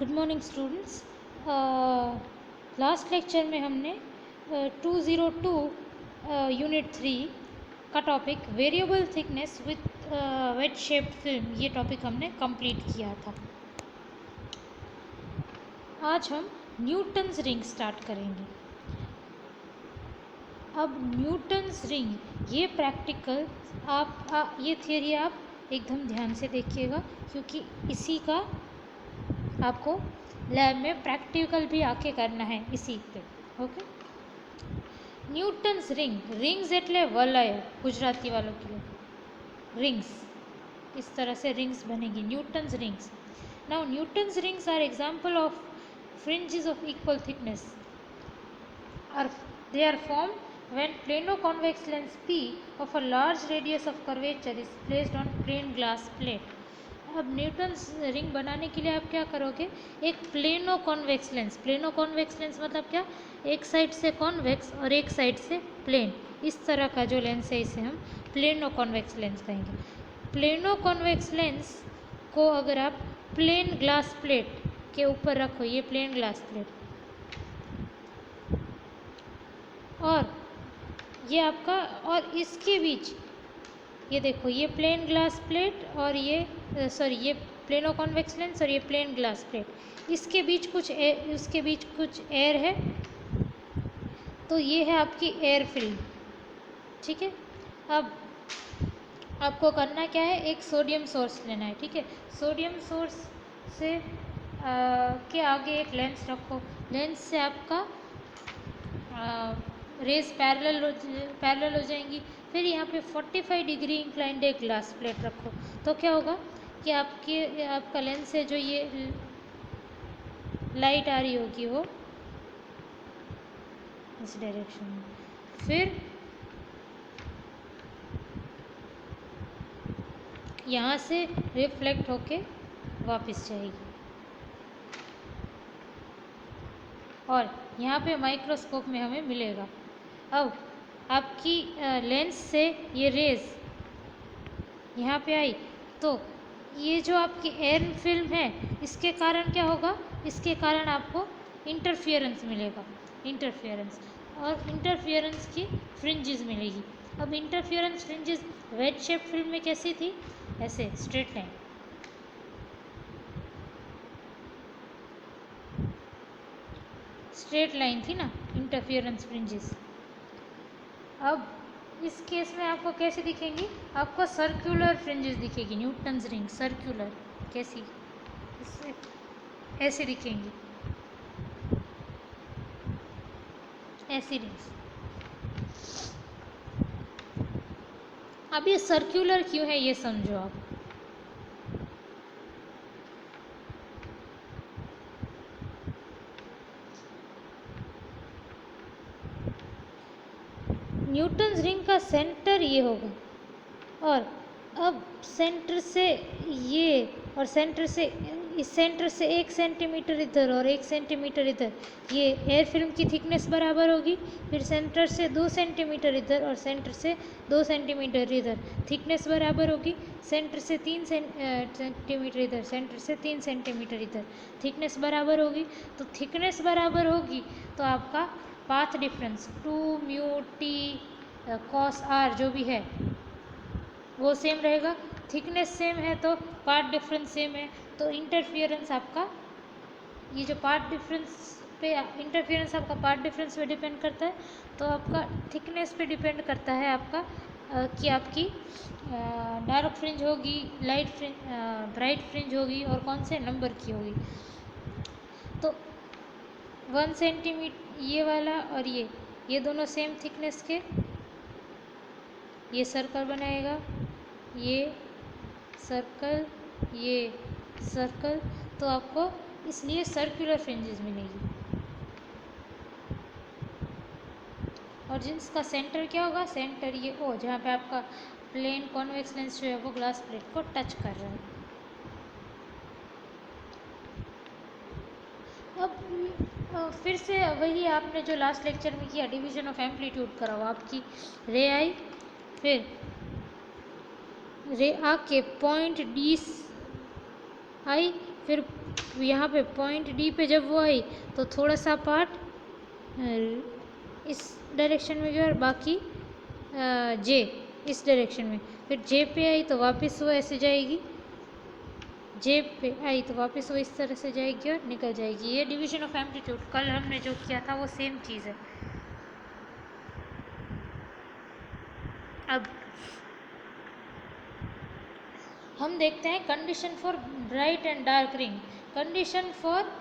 Good morning students. Last lecture में हमने 202 unit 3 का topic variable thickness with wedge shaped film, ये topic हमने कंप्लीट किया था। आज हम न्यूटन्स रिंग स्टार्ट करेंगे। अब न्यूटन्स रिंग ये प्रैक्टिकल ये थियरी आप एकदम ध्यान से देखिएगा, क्योंकि इसी का आपको लैब में प्रैक्टिकल भी आके करना है इसी पे। ओके, न्यूटन्स रिंग्स एटले वलय, गुजराती वालों के लिए रिंग्स, इस तरह से रिंग्स बनेगी Newton's rings. Now Newton's rings are example of fringes of equal thickness they are formed when plano-convex lens P of a large radius of curvature is placed on plain glass plate. अब Newton's ring बनाने के लिए आप क्या करोगे, एक plano convex lens मतलब क्या, एक साइड से कॉन्वेक्स और एक साइड से प्लेन, इस तरह का जो लेंस है इसे हम प्लेनो कॉन्वेक्स लेंस कहेंगे। प्लेनो कॉन्वेक्स लेंस को अगर आप प्लेन ग्लास प्लेट के ऊपर रखो, ये प्लेन ग्लास प्लेट, और ये आपका, और इसके बीच ये देखो, ये प्लेन ग्लास प्लेट और ये ये प्लेनो कॉन्वेक्स लेंस और ये प्लेन ग्लास प्लेट, इसके बीच कुछ एयर है, तो ये है आपकी एयर फिल्म। ठीक है, अब आपको करना क्या है, एक सोडियम सोर्स लेना है। ठीक है, सोडियम सोर्स से के आगे एक लेंस रखो, लेंस से आपका रेज पैरेलल हो जाएंगी। फिर यहाँ पे 45 डिग्री इंक्लाइंड एक ग्लास प्लेट रखो, तो क्या होगा कि आपका लेंस से जो ये लाइट आ रही होगी वो इस डायरेक्शन में, फिर यहाँ से रिफ्लेक्ट होके वापस जाएगी, और यहाँ पे माइक्रोस्कोप में हमें मिलेगा। अब आपकी लेंस से ये रेज यहाँ पे आई, तो ये जो आपकी एयर फिल्म है, इसके कारण क्या होगा, इसके कारण आपको इंटरफियरेंस मिलेगा, और इंटरफियरेंस की फ्रिंजेस मिलेगी। अब interference fringes wedge shape film में कैसी थी, ऐसे स्ट्रेट लाइन थी ना इंटरफियरेंस फ्रिंजेस। अब इस केस में आपको कैसे दिखेंगी, आपको सर्कुलर फ्रिंजेस दिखेगी, न्यूटन्स रिंग सर्कुलर, कैसी, ऐसे दिखेंगी, ऐसी रिंग्स। अब ये सर्कुलर क्यों है, ये समझो आप। न्यूटन्स रिंग का सेंटर ये होगा, और अब सेंटर से ये, और सेंटर से इस सेंटर से 1 सेंटीमीटर इधर और 1 सेंटीमीटर इधर, ये एयर फिल्म की थिकनेस बराबर होगी। फिर सेंटर से 2 सेंटीमीटर इधर और सेंटर से 2 सेंटीमीटर इधर, थिकनेस बराबर होगी। सेंटर से 3 सेंटीमीटर इधर, सेंटर से 3 सेंटीमीटर इधर, थिकनेस बराबर होगी। तो थिकनेस बराबर होगी तो आपका path difference 2 mu T cos R जो भी है वो सेम रहेगा। थिकनेस सेम है तो पाथ डिफरेंस सेम है, तो इंटरफियरेंस आपका, ये जो पाथ डिफरेंस पे इंटरफियरेंस आपका पाथ डिफरेंस पे डिपेंड करता है, तो आपका थिकनेस पे डिपेंड करता है आपका कि आपकी डार्क फ्रिंज होगी, लाइट फ्रिंज, ब्राइट फ्रिंज होगी, और कौन से नंबर की होगी। तो 1 सेंटीमीटर ये वाला और ये दोनों सेम थिकनेस के, ये सर्कल बनाएगा, ये सर्कल, ये सर्कल, तो आपको इसलिए सर्कुलर फ्रिंजेस मिलेगी। और जिसका सेंटर क्या होगा, सेंटर ये ओ, जहाँ पे आपका प्लेन कॉन्वेक्स लेंस जो है वो ग्लास प्लेट को टच कर रहा है। अब फिर से वही आपने जो लास्ट लेक्चर में किया, डिवीजन ऑफ एम्पलीट्यूड कराओ। आपकी रे आई, फिर रे आके पॉइंट डी आई, फिर यहाँ पे पॉइंट डी पे जब वो आई तो थोड़ा सा पार्ट इस डायरेक्शन में गया और बाकी जे इस डायरेक्शन में। फिर जे पे आई तो वापस वो ऐसे जाएगी, जे पे आई तो वापस वो इस तरह से जाएगी और निकल जाएगी। ये डिवीजन ऑफ एम्पलीट्यूड कल हमने जो किया था वो सेम चीज़ है। अब हम देखते हैं condition for bright and dark ring, condition for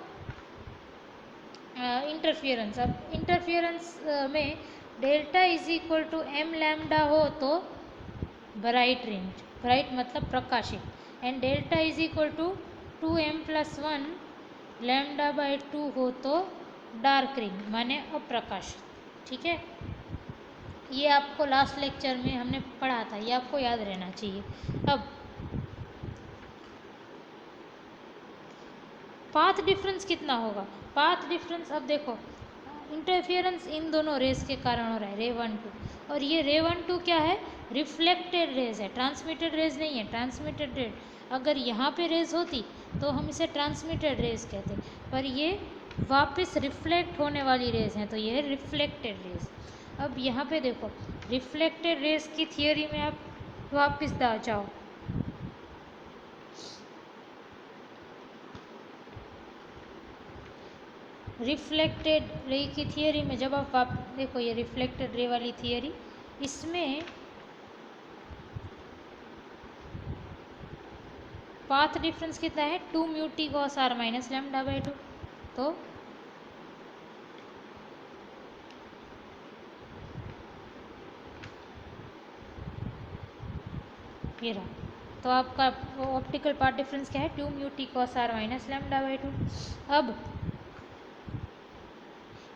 interference. अब इंटरफियरेंस में delta is equal to M lambda हो तो ब्राइट रिंग, ब्राइट मतलब प्रकाशित, and delta is equal to 2m+1 lambda by 2 हो तो डार्क रिंग माने अप्रकाशित। ठीक है, ये आपको लास्ट लेक्चर में हमने पढ़ा था, ये आपको याद रहना चाहिए। अब पाथ डिफरेंस कितना होगा? पाथ डिफरेंस अब देखो, इंटरफियरेंस इन दोनों रेज के कारण हो रहा है, रे 1 2, और ये रे 1 2 क्या है? रिफ्लेक्टेड रेज है, ट्रांसमिटेड रेज नहीं है। ट्रांसमिटेड रेज अगर यहाँ पे रेज होती तो हम इसे ट्रांसमिटेड रेज कहते, पर ये वापस रिफ्लेक्ट होने वाली रेज हैं तो ये है रिफ्लेक्टेड रेज। अब यहाँ पे देखो, रिफ्लेक्टेड रेज की थियोरी में आप वापस जाओ, रिफ्लेक्टेड रे की थियोरी में जब आप देखो, ये रिफ्लेक्टेड रे वाली थियोरी, इसमें पाथ डिफरेंस कितना है? 2 mu T cos R minus lambda by 2। तो ये रहा, तो आपका ऑप्टिकल पाथ डिफरेंस क्या है? 2 mu T cos R minus lambda by 2। अब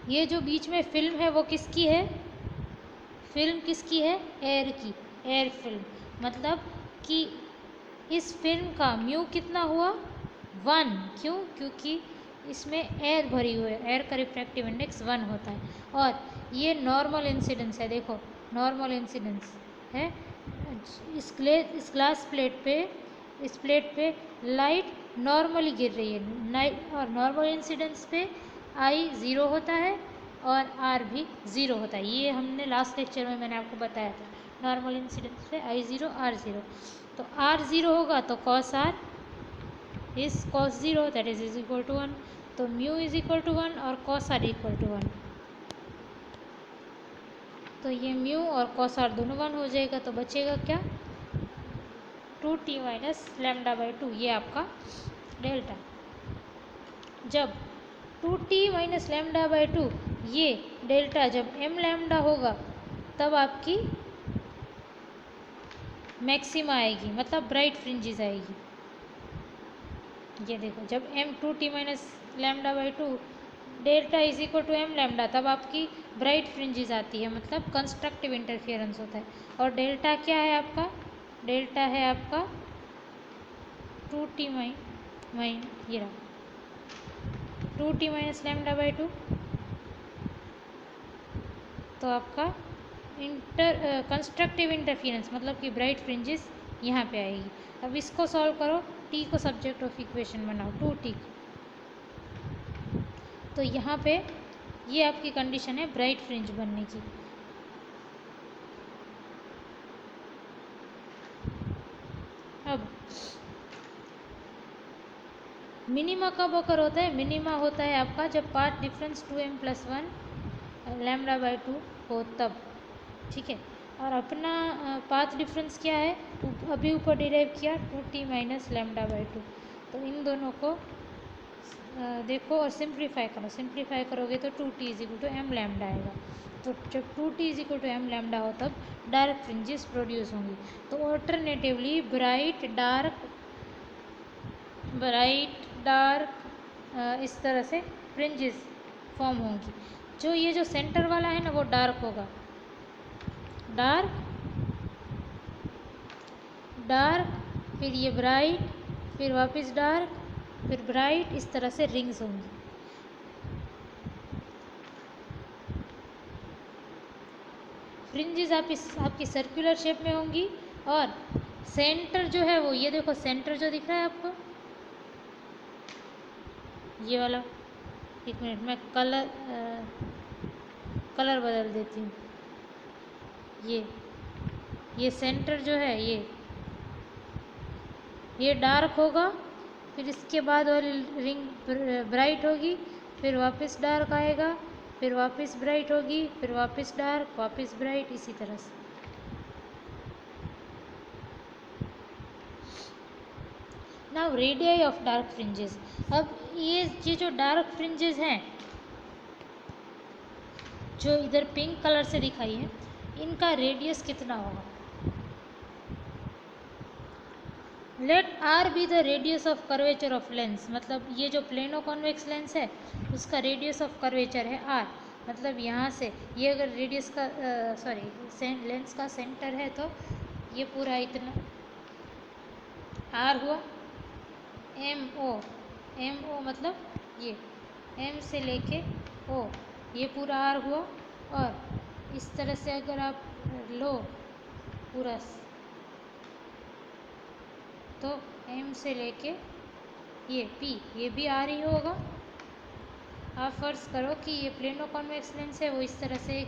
ये जो बीच में फिल्म है वो किसकी है? फिल्म किसकी है? एयर की, एयर फिल्म। मतलब कि इस फिल्म का म्यू कितना हुआ? 1। क्यों? क्योंकि इसमें एयर भरी हुई है, एयर का रिफ्रैक्टिव इंडेक्स 1 होता है। और ये नॉर्मल इंसिडेंस है, देखो नॉर्मल इंसिडेंस है। इस ग्लास प्लेट पे, इस प्लेट पे लाइट नॉर्मली गिर रही है, और नॉर्मल इंसिडेंस पे आई 0 होता है और आर भी 0 होता है। ये हमने लास्ट लेक्चर में मैंने आपको बताया था, नॉर्मल इंसिडेंस पे आई 0 आर 0। तो आर 0 होगा तो cos are is cos 0 that is equal to 1। तो म्यू इज इक्वल टू 1 और कॉस आर इक्वल टू 1। तो ये म्यू और कॉस आर दोनों 1 हो जाएगा, तो बचेगा क्या? 2t माइनस लैम्डा बाई 2, ये आपका डेल्टा। जब 2t माइनस लैम्डा बाई 2 ये डेल्टा जब m लैम्डा होगा तब आपकी मैक्सिमा आएगी, मतलब ब्राइट फ्रिंजेस आएगी। ये देखो, जब m 2t minus lambda by 2 delta is equal to m lambda, तब आपकी ब्राइट फ्रिंजेस आती है, मतलब कंस्ट्रक्टिव इंटरफियरेंस होता है। और डेल्टा क्या है आपका? डेल्टा है आपका 2t ये रहा 2t माइनस लैम्डा बाई 2। तो आपका कंस्ट्रक्टिव इंटरफियरेंस मतलब कि ब्राइट फ्रिंजेस यहाँ पे आएगी। अब इसको सॉल्व करो, t को सब्जेक्ट ऑफ इक्वेशन बनाओ 2t। तो यहाँ पे ये आपकी कंडीशन है ब्राइट फ्रिंज बनने की। अब मिनिमा कब अकर होता है? मिनिमा होता है आपका जब path difference 2m+1 lambda by 2 हो तब। ठीक है, और अपना पाथ डिफरेंस क्या है? अभी ऊपर डिराइव किया 2t माइनस लैम्डा बाई 2। तो इन दोनों को देखो और सिंप्लीफाई करो, सिंप्लीफाई करोगे तो 2t is equal to m lambda आएगा। तो जब 2t is equal to m lambda हो तब डार्क फ्रिंजेस प्रोड्यूस होंगी। तो ऑल्टरनेटिवली ब्राइट डार्क इस तरह से फ्रिंजेस फॉर्म होंगी। जो ये जो सेंटर वाला है ना वो डार्क होगा, डार्क, फिर ये ब्राइट, फिर वापस डार्क, फिर ब्राइट, इस तरह से रिंग्स होंगी। फ्रिंजेस आपकी सर्कुलर शेप में होंगी, और सेंटर जो है वो ये देखो, सेंटर जो दिख रहा है आपको, ये वाला, एक मिनट मैं कलर बदल देती हूँ। ये सेंटर जो है ये डार्क होगा, फिर इसके बाद वाली रिंग ब्राइट होगी, फिर वापस डार्क आएगा, फिर वापस ब्राइट होगी, फिर वापस डार्क, वापस ब्राइट, इसी तरह से। Now radii of dark fringes. अब ये जो डार्क फ्रिंजेस हैं, जो इधर पिंक कलर से दिखाई है, इनका रेडियस कितना होगा? Let R be the radius of curvature of lens. मतलब ये जो प्लेनो कॉन्वेक्स लेंस है उसका रेडियस ऑफ कर्वेचर है आर। मतलब यहाँ से ये अगर रेडियस का लेंस का सेंटर है तो ये पूरा इतना आर हुआ। एम ओ मतलब ये एम से लेके ओ, ये पूरा आर हुआ। और इस तरह से अगर आप लो पूरा, तो एम से लेके ये पी, ये भी आर ही होगा। आप फर्ज करो कि ये प्लेनो कॉन्वेक्स लेंस है, वो इस तरह से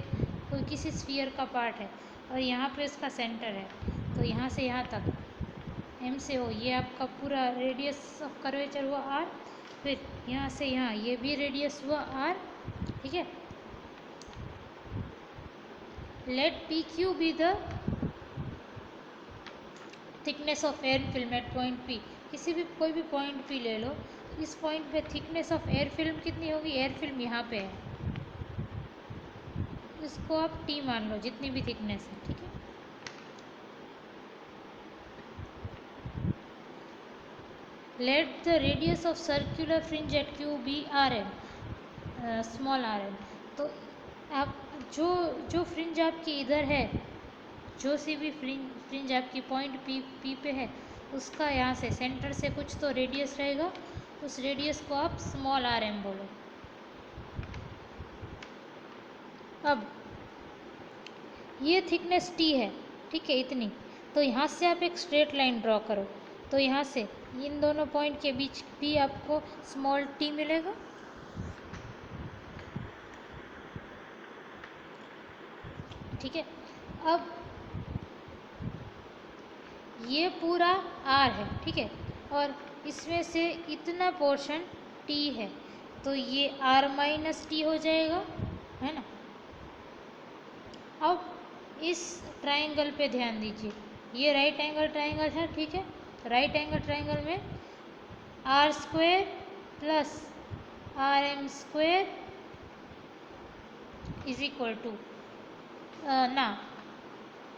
कोई किसी स्फीयर का पार्ट है और यहाँ पे उसका सेंटर है, तो यहाँ से यहाँ तक एम से ओ, ये आपका पूरा रेडियस ऑफ कर्वेचर हुआ आर। फिर यहाँ से यहाँ ये भी रेडियस हुआ आर, ठीक है। Let P Q be the thickness of air film at point P. किसी भी कोई भी पॉइंट पी ले लो, इस पॉइंट पे थिकनेस ऑफ एयर फिल्म कितनी होगी? एयर फिल्म यहाँ पे है, इसको आप टी मान लो, जितनी भी थिकनेस है, ठीक है। Let the radius of circular fringe at Q be R M, small R M. तो आप जो फ्रिंज आपकी इधर है, जो सी भी फ्रिंज आपकी पॉइंट पी पे है, उसका यहाँ से सेंटर से कुछ तो रेडियस रहेगा, उस रेडियस को आप स्मॉल आर एम बोलो। अब ये थिकनेस टी है, ठीक है, इतनी। तो यहाँ से आप एक स्ट्रेट लाइन ड्रॉ करो, तो यहाँ से इन दोनों पॉइंट के बीच भी आपको स्मॉल टी मिलेगा। ठीक है। अब ये पूरा आर है, ठीक है, और इसमें से इतना पोर्शन टी है, तो ये आर माइनस टी हो जाएगा, है ना। अब इस ट्राइंगल पे ध्यान दीजिए, ये राइट एंगल ट्राइंगल है, ठीक है। राइट एंगल ट्राइंगल में R square plus R M square is equal to ना,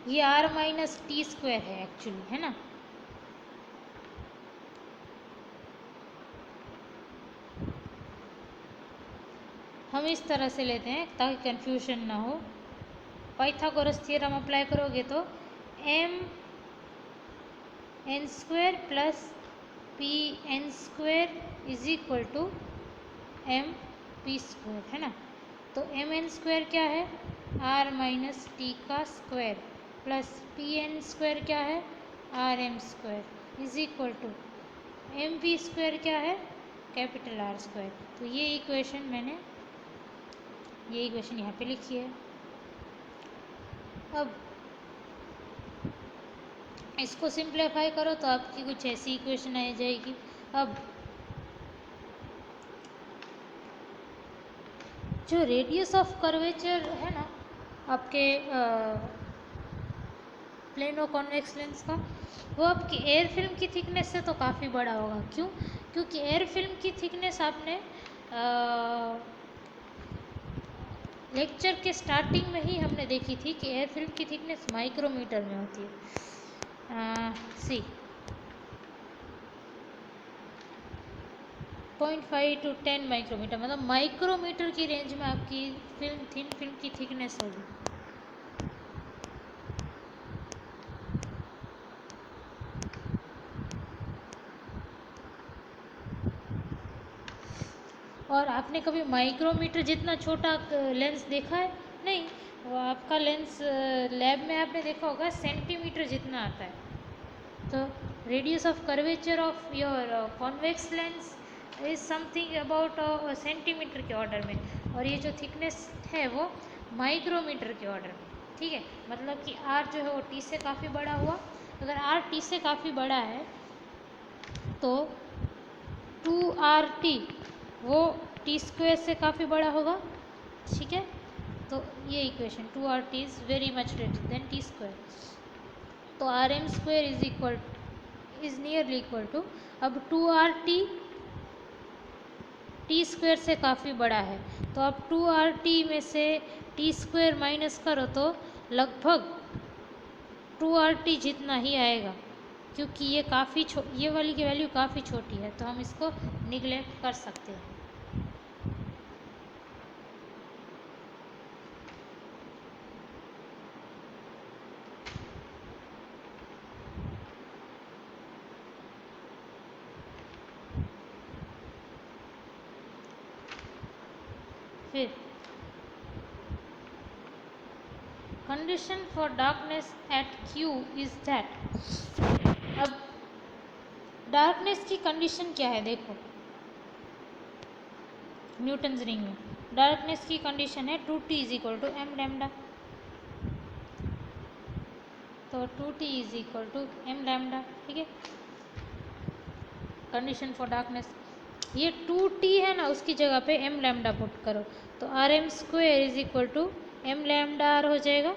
ये आर माइनस टी स्क्वेयर है एक्चुअली, है ना। हम इस तरह से लेते हैं ताकि कंफ्यूजन ना हो। पाइथागोरस थ्योरम अप्लाई करोगे तो M N square plus P N square is equal to M P square, है ना। तो एम एन स्क्वेयर क्या है? आर माइनस टी का square, plus P N square क्या है? R M square is equal to M P square क्या है? Capital R square. तो ये इक्वेशन यहाँ पे लिखी है। अब इसको सिंप्लीफाई करो तो आपकी कुछ ऐसी इक्वेशन आ जाएगी। अब जो रेडियस ऑफ कर्वेचर है ना आपके प्लेनो कॉन्वेक्स लेंस का, वो आपकी एयर फिल्म की थिकनेस से तो काफ़ी बड़ा होगा। क्यों? क्योंकि एयर फिल्म की थिकनेस आपने लेक्चर के स्टार्टिंग में ही हमने देखी थी कि एयर फिल्म की थिकनेस माइक्रोमीटर में होती है। सी 0.5 to 10 माइक्रोमीटर, मतलब माइक्रोमीटर की रेंज में आपकी थिन फिल्म की थिकनेस होगी। और आपने कभी माइक्रोमीटर जितना छोटा लेंस देखा है? नहीं, वो आपका लेंस लैब में आपने देखा होगा सेंटीमीटर जितना आता है। तो radius of curvature of your convex lens is something about centimetre के ऑर्डर में, और ये जो थिकनेस है वो माइक्रोमीटर के ऑर्डर में। ठीक है, मतलब कि आर जो है वो टी से काफ़ी बड़ा हुआ। अगर आर टी से काफ़ी बड़ा है तो 2RT वो टी स्क्वायर से काफ़ी बड़ा होगा। ठीक है, तो ये equation 2RT is very much greater than T square. तो RM square is nearly equal to, अब 2RT टी स्क्वायर से काफ़ी बड़ा है, तो अब 2RT में से टी स्क्वायर माइनस करो तो लगभग 2RT जितना ही आएगा, क्योंकि ये ये वाली की वैल्यू काफ़ी छोटी है, तो हम इसको निगलेक्ट कर सकते हैं। फिर condition for darkness at Q is that, अब डार्कनेस की कंडीशन क्या है, देखो न्यूटन्स रिंग में डार्कनेस की कंडीशन है 2T is equal to M lambda, तो 2T is equal to M lambda. ठीक है, कंडीशन फॉर डार्कनेस, ये 2T है ना, उसकी जगह पे एम लैम्डा पुट करो, तो RM square is equal to M lambda R हो जाएगा।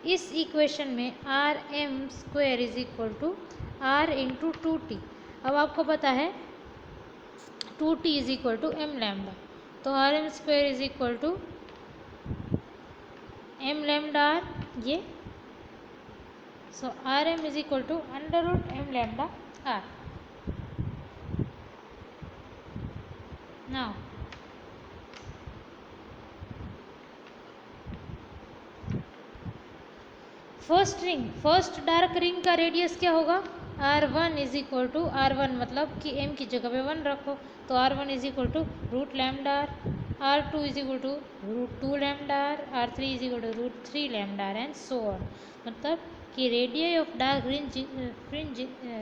इस इक्वेशन में RM square is equal to R into 2T। अब आपको पता है 2T is equal to M lambda, तो RM square is equal to M lambda R, ये so RM is equal to under root M lambda R. Now first dark ring का radius क्या होगा, R1 is equal to R1, मतलब कि m की जगह पे 1 रखो, तो R1 is equal to root lambda R, R2 is equal to root 2 lambda R, R3 is equal to root 3 lambda R and so on. मतलब कि radius of dark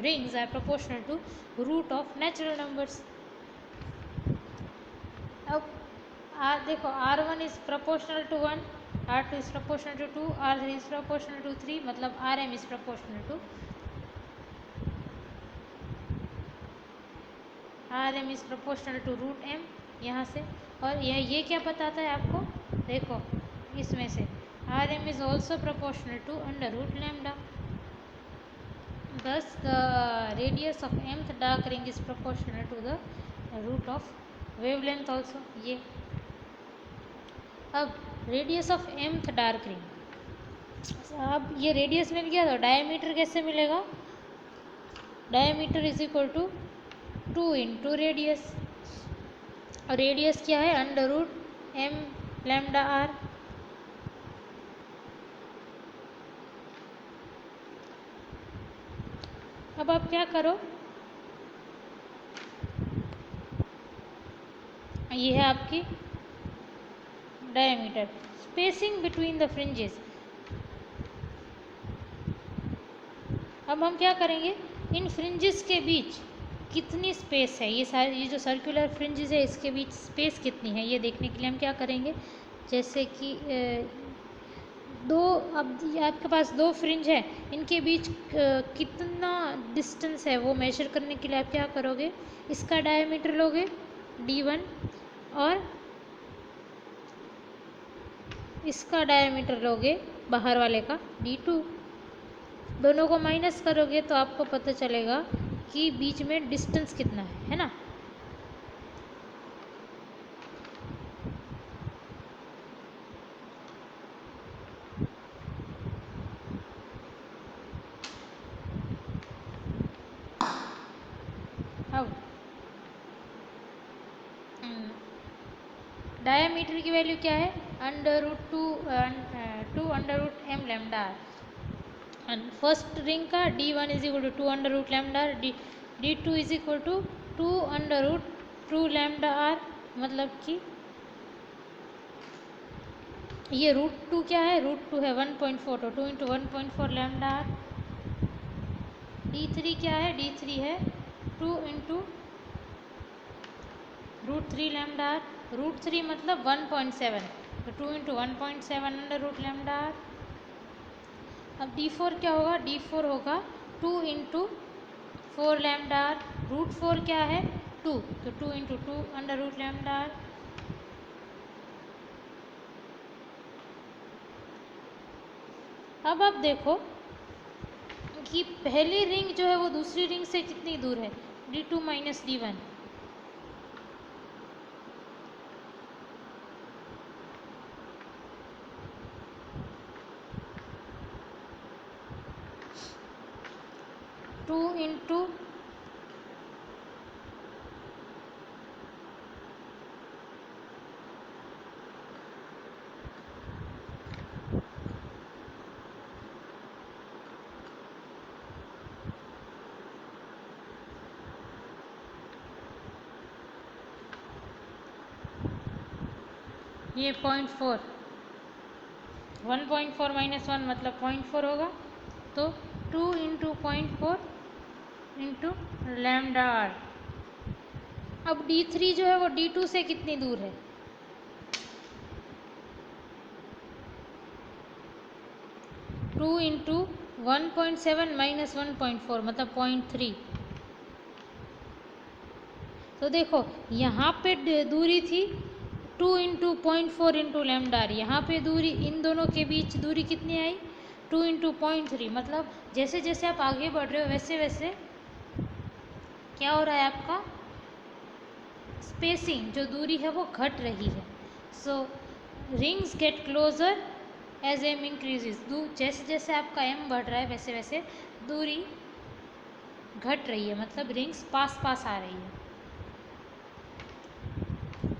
rings are proportional to root of natural numbers. अब देखो R1 is proportional to 1, R2 is proportional to 2, R3 is proportional to 3, मतलब RM is proportional to root M यहाँ से। और ये क्या बताता है आपको, देखो इसमें से RM is also proportional to under root lambda, thus the radius of mth dark ring is proportional to the root of wavelength also। ये अब radius of mth dark ring, अब ये रेडियस मिल गया, तो डायमीटर कैसे मिलेगा, diameter is equal to 2 into radius, और रेडियस क्या है under root M lambda R. अब आप क्या करो, ये है आपकी diameter, spacing between the fringes. अब हम क्या करेंगे, इन फ्रिंजेस के बीच कितनी स्पेस है, ये जो सर्कुलर फ्रिंजेस है इसके बीच स्पेस कितनी है, ये देखने के लिए हम क्या करेंगे, जैसे कि अब आपके पास 2 फ्रिंज है, इनके बीच कितना डिस्टेंस है वो मेजर करने के लिए आप क्या करोगे, इसका डायमीटर लोगे D1 और इसका डायमीटर लोगे बाहर वाले का D2, दोनों को माइनस करोगे तो आपको पता चलेगा कि बीच में डिस्टेंस कितना है ना। अब डायमीटर की वैल्यू क्या है, under root 2 under root M lambda R, and first ring का D1 is equal to 2 under root lambda R, D2 is equal to 2 under root 2 lambda R, मतलब कि ये रूट 2 क्या है, रूट 2 है 1.4, तो 2 इंटू 1.4 लैम्डा आर। D3 क्या है, D3 है 2 इंटू √3 लैम्डा आर, √3 मतलब 1.7, तो 2 into 1.7 under root lambda R. अब d4 क्या होगा, d4 होगा 2 इंटू 4 लैम्डा आर, √4 क्या है 2, तो 2 into 2 under root lambda R. अब आप देखो कि पहली रिंग जो है वो दूसरी रिंग से कितनी दूर है, d2 minus d1। Two into ये 0.4, 1.4 माइनस 1 मतलब 0.4 होगा, तो 2 इंटू 0.4 इंटू लैम्डा आर। अब d3 जो है वो d2 से कितनी दूर है, टू इंटू 1.7 माइनस 1.4 मतलब 0.3। तो देखो यहाँ पे दूरी थी 2 इंटू 0.4 इंटू लैम्डा आर, यहाँ पे दूरी, इन दोनों के बीच दूरी कितनी आई 2 इंटू 0.3। मतलब जैसे जैसे आप आगे बढ़ रहे हो वैसे वैसे क्या हो रहा है, आपका स्पेसिंग जो दूरी है वो घट रही है। So rings get closer as M increases, जैसे जैसे आपका एम बढ़ रहा है वैसे वैसे दूरी घट रही है, मतलब रिंग्स पास पास आ रही है।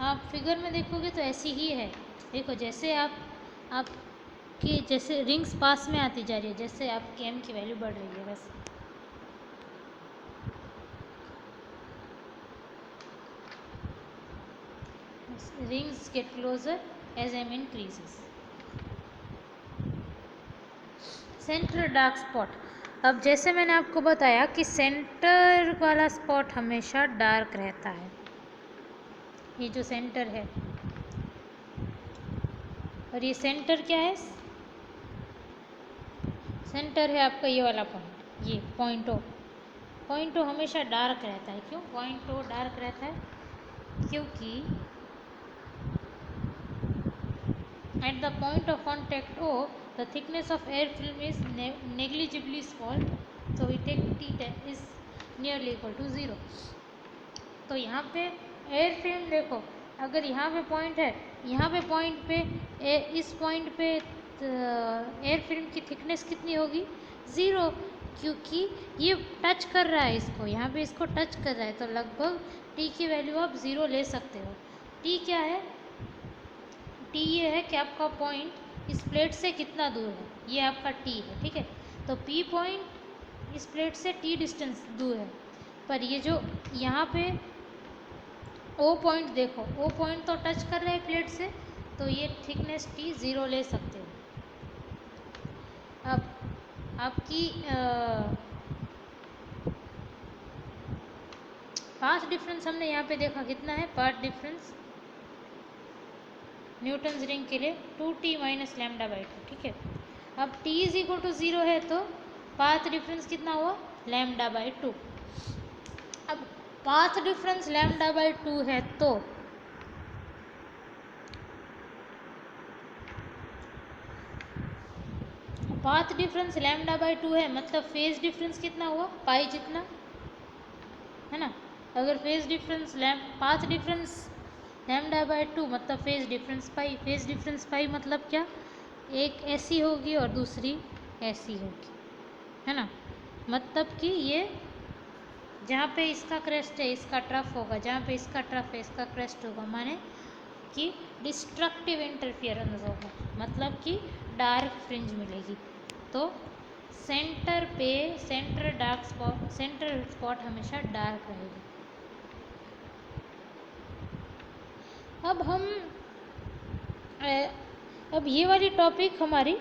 आप फिगर में देखोगे तो ऐसी ही है, देखो जैसे आपकी जैसे रिंग्स पास में आती जा रही है, जैसे आपकी एम की वैल्यू बढ़ रही है वैसे। Rings get closer as M increases. Centre dark spot, अब जैसे मैंने आपको बताया कि सेंटर वाला स्पॉट हमेशा डार्क रहता है, ये जो सेंटर है, और ये सेंटर क्या है, सेंटर है आपका ये वाला पॉइंट, ये पॉइंट ओ हमेशा डार्क रहता है। क्यों पॉइंट ओ डार्क रहता है, क्योंकि at the point of contact O the thickness of air film is negligibly small, so we take t is nearly equal to 0। तो यहाँ पे एयर फिल्म देखो, अगर यहाँ पे पॉइंट है, यहाँ पे पॉइंट पे इस पॉइंट पे एयर फिल्म की थिकनेस कितनी होगी 0, क्योंकि ये टच कर रहा है इसको, यहाँ पे इसको टच कर रहा है, तो लगभग t की वैल्यू आप 0 ले सकते हो। t क्या है, t ये है कि आपका पॉइंट इस प्लेट से कितना दूर है, ये आपका t है, ठीक है। तो p पॉइंट इस प्लेट से t डिस्टेंस दूर है, पर ये जो यहाँ पे o पॉइंट देखो, o पॉइंट तो टच कर रहा है प्लेट से, तो ये थिकनेस t 0 ले सकते हो। अब आपकी पाथ डिफरेंस हमने यहाँ पे देखा कितना है, पाथ डिफरेंस न्यूटन्स रिंग के लिए 2t माइनस लैम्डा बाई 2, ठीक है। अब t इज इक्वल टू 0 है तो पाथ डिफरेंस कितना हुआ लैम्डा बाई 2। अब पाथ डिफरेंस लैम्डा बाई 2 है तो पाथ डिफरेंस लैम्डा बाई 2 है, मतलब फेज डिफरेंस कितना हुआ पाई जितना, है ना। अगर phase difference path difference lambda by 2 मतलब phase difference pi, phase difference pi मतलब क्या, एक ऐसी होगी और दूसरी ऐसी होगी, है ना। मतलब कि ये जहाँ पे इसका क्रेस्ट है इसका ट्रफ होगा, जहाँ पे इसका ट्रफ है इसका क्रेस्ट होगा, माने कि डिस्ट्रक्टिव इंटरफियरेंस होगा, मतलब कि डार्क फ्रिंज मिलेगी। तो सेंटर पे सेंटर स्पॉट हमेशा डार्क रहेगी। अब ये वाली टॉपिक हमारी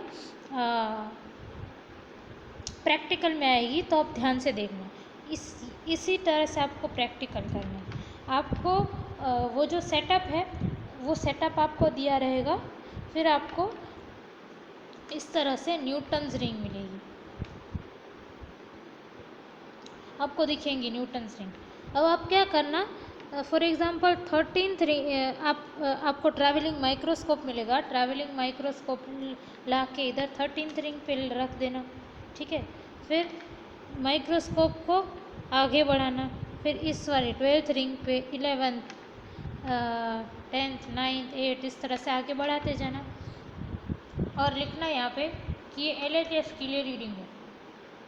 प्रैक्टिकल में आएगी, तो आप ध्यान से देखना, इसी तरह से आपको प्रैक्टिकल करना है। आपको वो जो सेटअप है वो सेटअप आपको दिया रहेगा। फिर आपको इस तरह से न्यूटन्स रिंग मिलेगी, आपको दिखेंगी न्यूटन्स रिंग। अब आप क्या करना, फॉर एग्जांपल 13th रिंग आपको ट्रैवलिंग माइक्रोस्कोप मिलेगा। ट्रैवलिंग माइक्रोस्कोप ला के इधर 13th रिंग पे रख देना, ठीक है। फिर माइक्रोस्कोप को आगे बढ़ाना, फिर इस वाले 12th रिंग पे 11th 10th 9th 8th इस तरह से आगे बढ़ाते जाना और लिखना यहाँ पे कि ये LHS के लिए रीडिंग है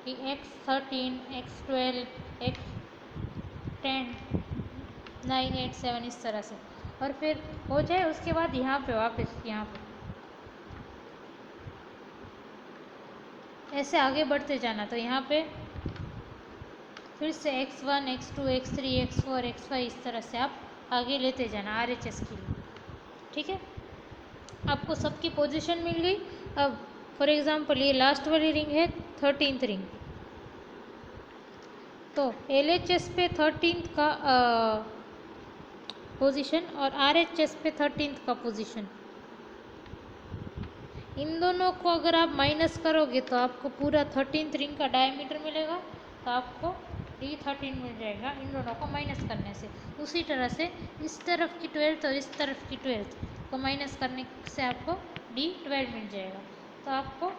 कि X13 X12 X10 9 8 7 इस तरह से। और फिर हो जाए उसके बाद यहाँ पे वापस यहाँ पे ऐसे आगे बढ़ते जाना। तो यहाँ पे फिर से X1 X2 X3 X4 X5 इस तरह से आप आगे लेते जाना RHS के लिए, ठीक है। आपको सबकी पोजीशन मिल गई। अब फॉर एग्जांपल ये लास्ट वाली रिंग है 13th रिंग, तो LHS पे 13th का पोजीशन और RHS पे 13th का पोजीशन, इन दोनों को अगर आप माइनस करोगे तो आपको पूरा 13th रिंग का डायमीटर मिलेगा। तो आपको D13 मिल जाएगा इन दोनों को माइनस करने से। उसी तरह से इस तरफ की 12th और इस तरफ की 12th को माइनस करने से आपको D12 मिल जाएगा। तो आपको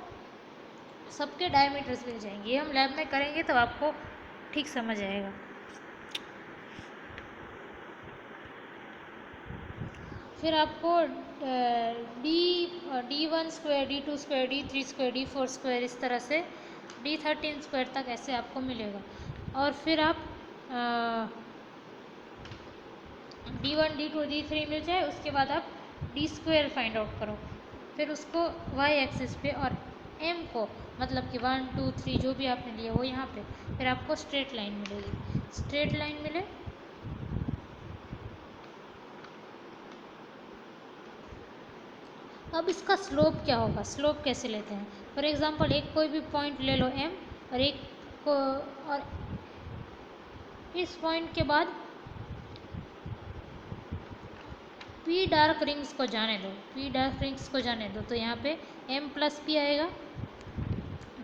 सबके डायमीटर्स मिल जाएंगे। ये हम लैब में करेंगे तो आपको ठीक समझ आएगा। फिर आपको D1 square D2 square D3 square D4 square इस तरह से D13 स्क्वायर तक ऐसे आपको मिलेगा। और फिर आप D1 D2 D3 मिल जाए, उसके बाद आप D स्क्वायर फाइंड आउट करो। फिर उसको y एक्सिस पे और m को मतलब कि 1 2 3 जो भी आपने लिया वो यहाँ पे, फिर आपको स्ट्रेट लाइन मिलेगी। स्ट्रेट लाइन मिले अब इसका स्लोप क्या होगा, स्लोप कैसे लेते हैं। फॉर एग्जांपल एक कोई भी पॉइंट ले लो m और एक को, और इस पॉइंट के बाद P डार्क रिंग्स को जाने दो, P डार्क रिंग्स को जाने दो। तो यहाँ पे m प्लस P आएगा,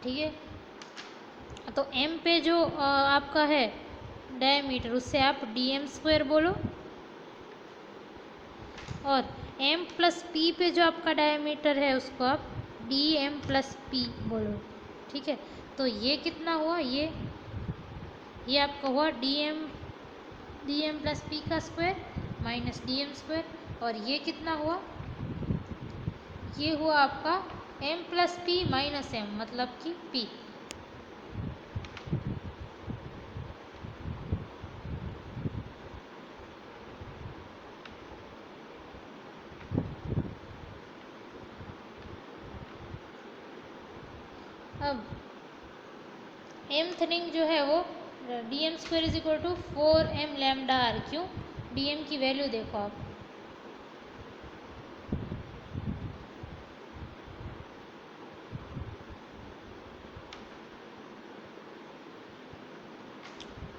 ठीक है। तो m पे जो आपका है डायमीटर उससे आप dm स्क्वायर बोलो, और m प्लस p पे जो आपका डायमीटर है उसको आप dm प्लस p बोलो, ठीक है। तो ये कितना हुआ, ये आपका हुआ dm प्लस p का स्क्वायर माइनस dm स्क्वायर। और ये कितना हुआ, ये हुआ आपका m plus p minus m मतलब कि p। अब mth रिंग जो है वो dm square is equal to 4m lambda r। क्यों, dm की वैल्यू देखो आप,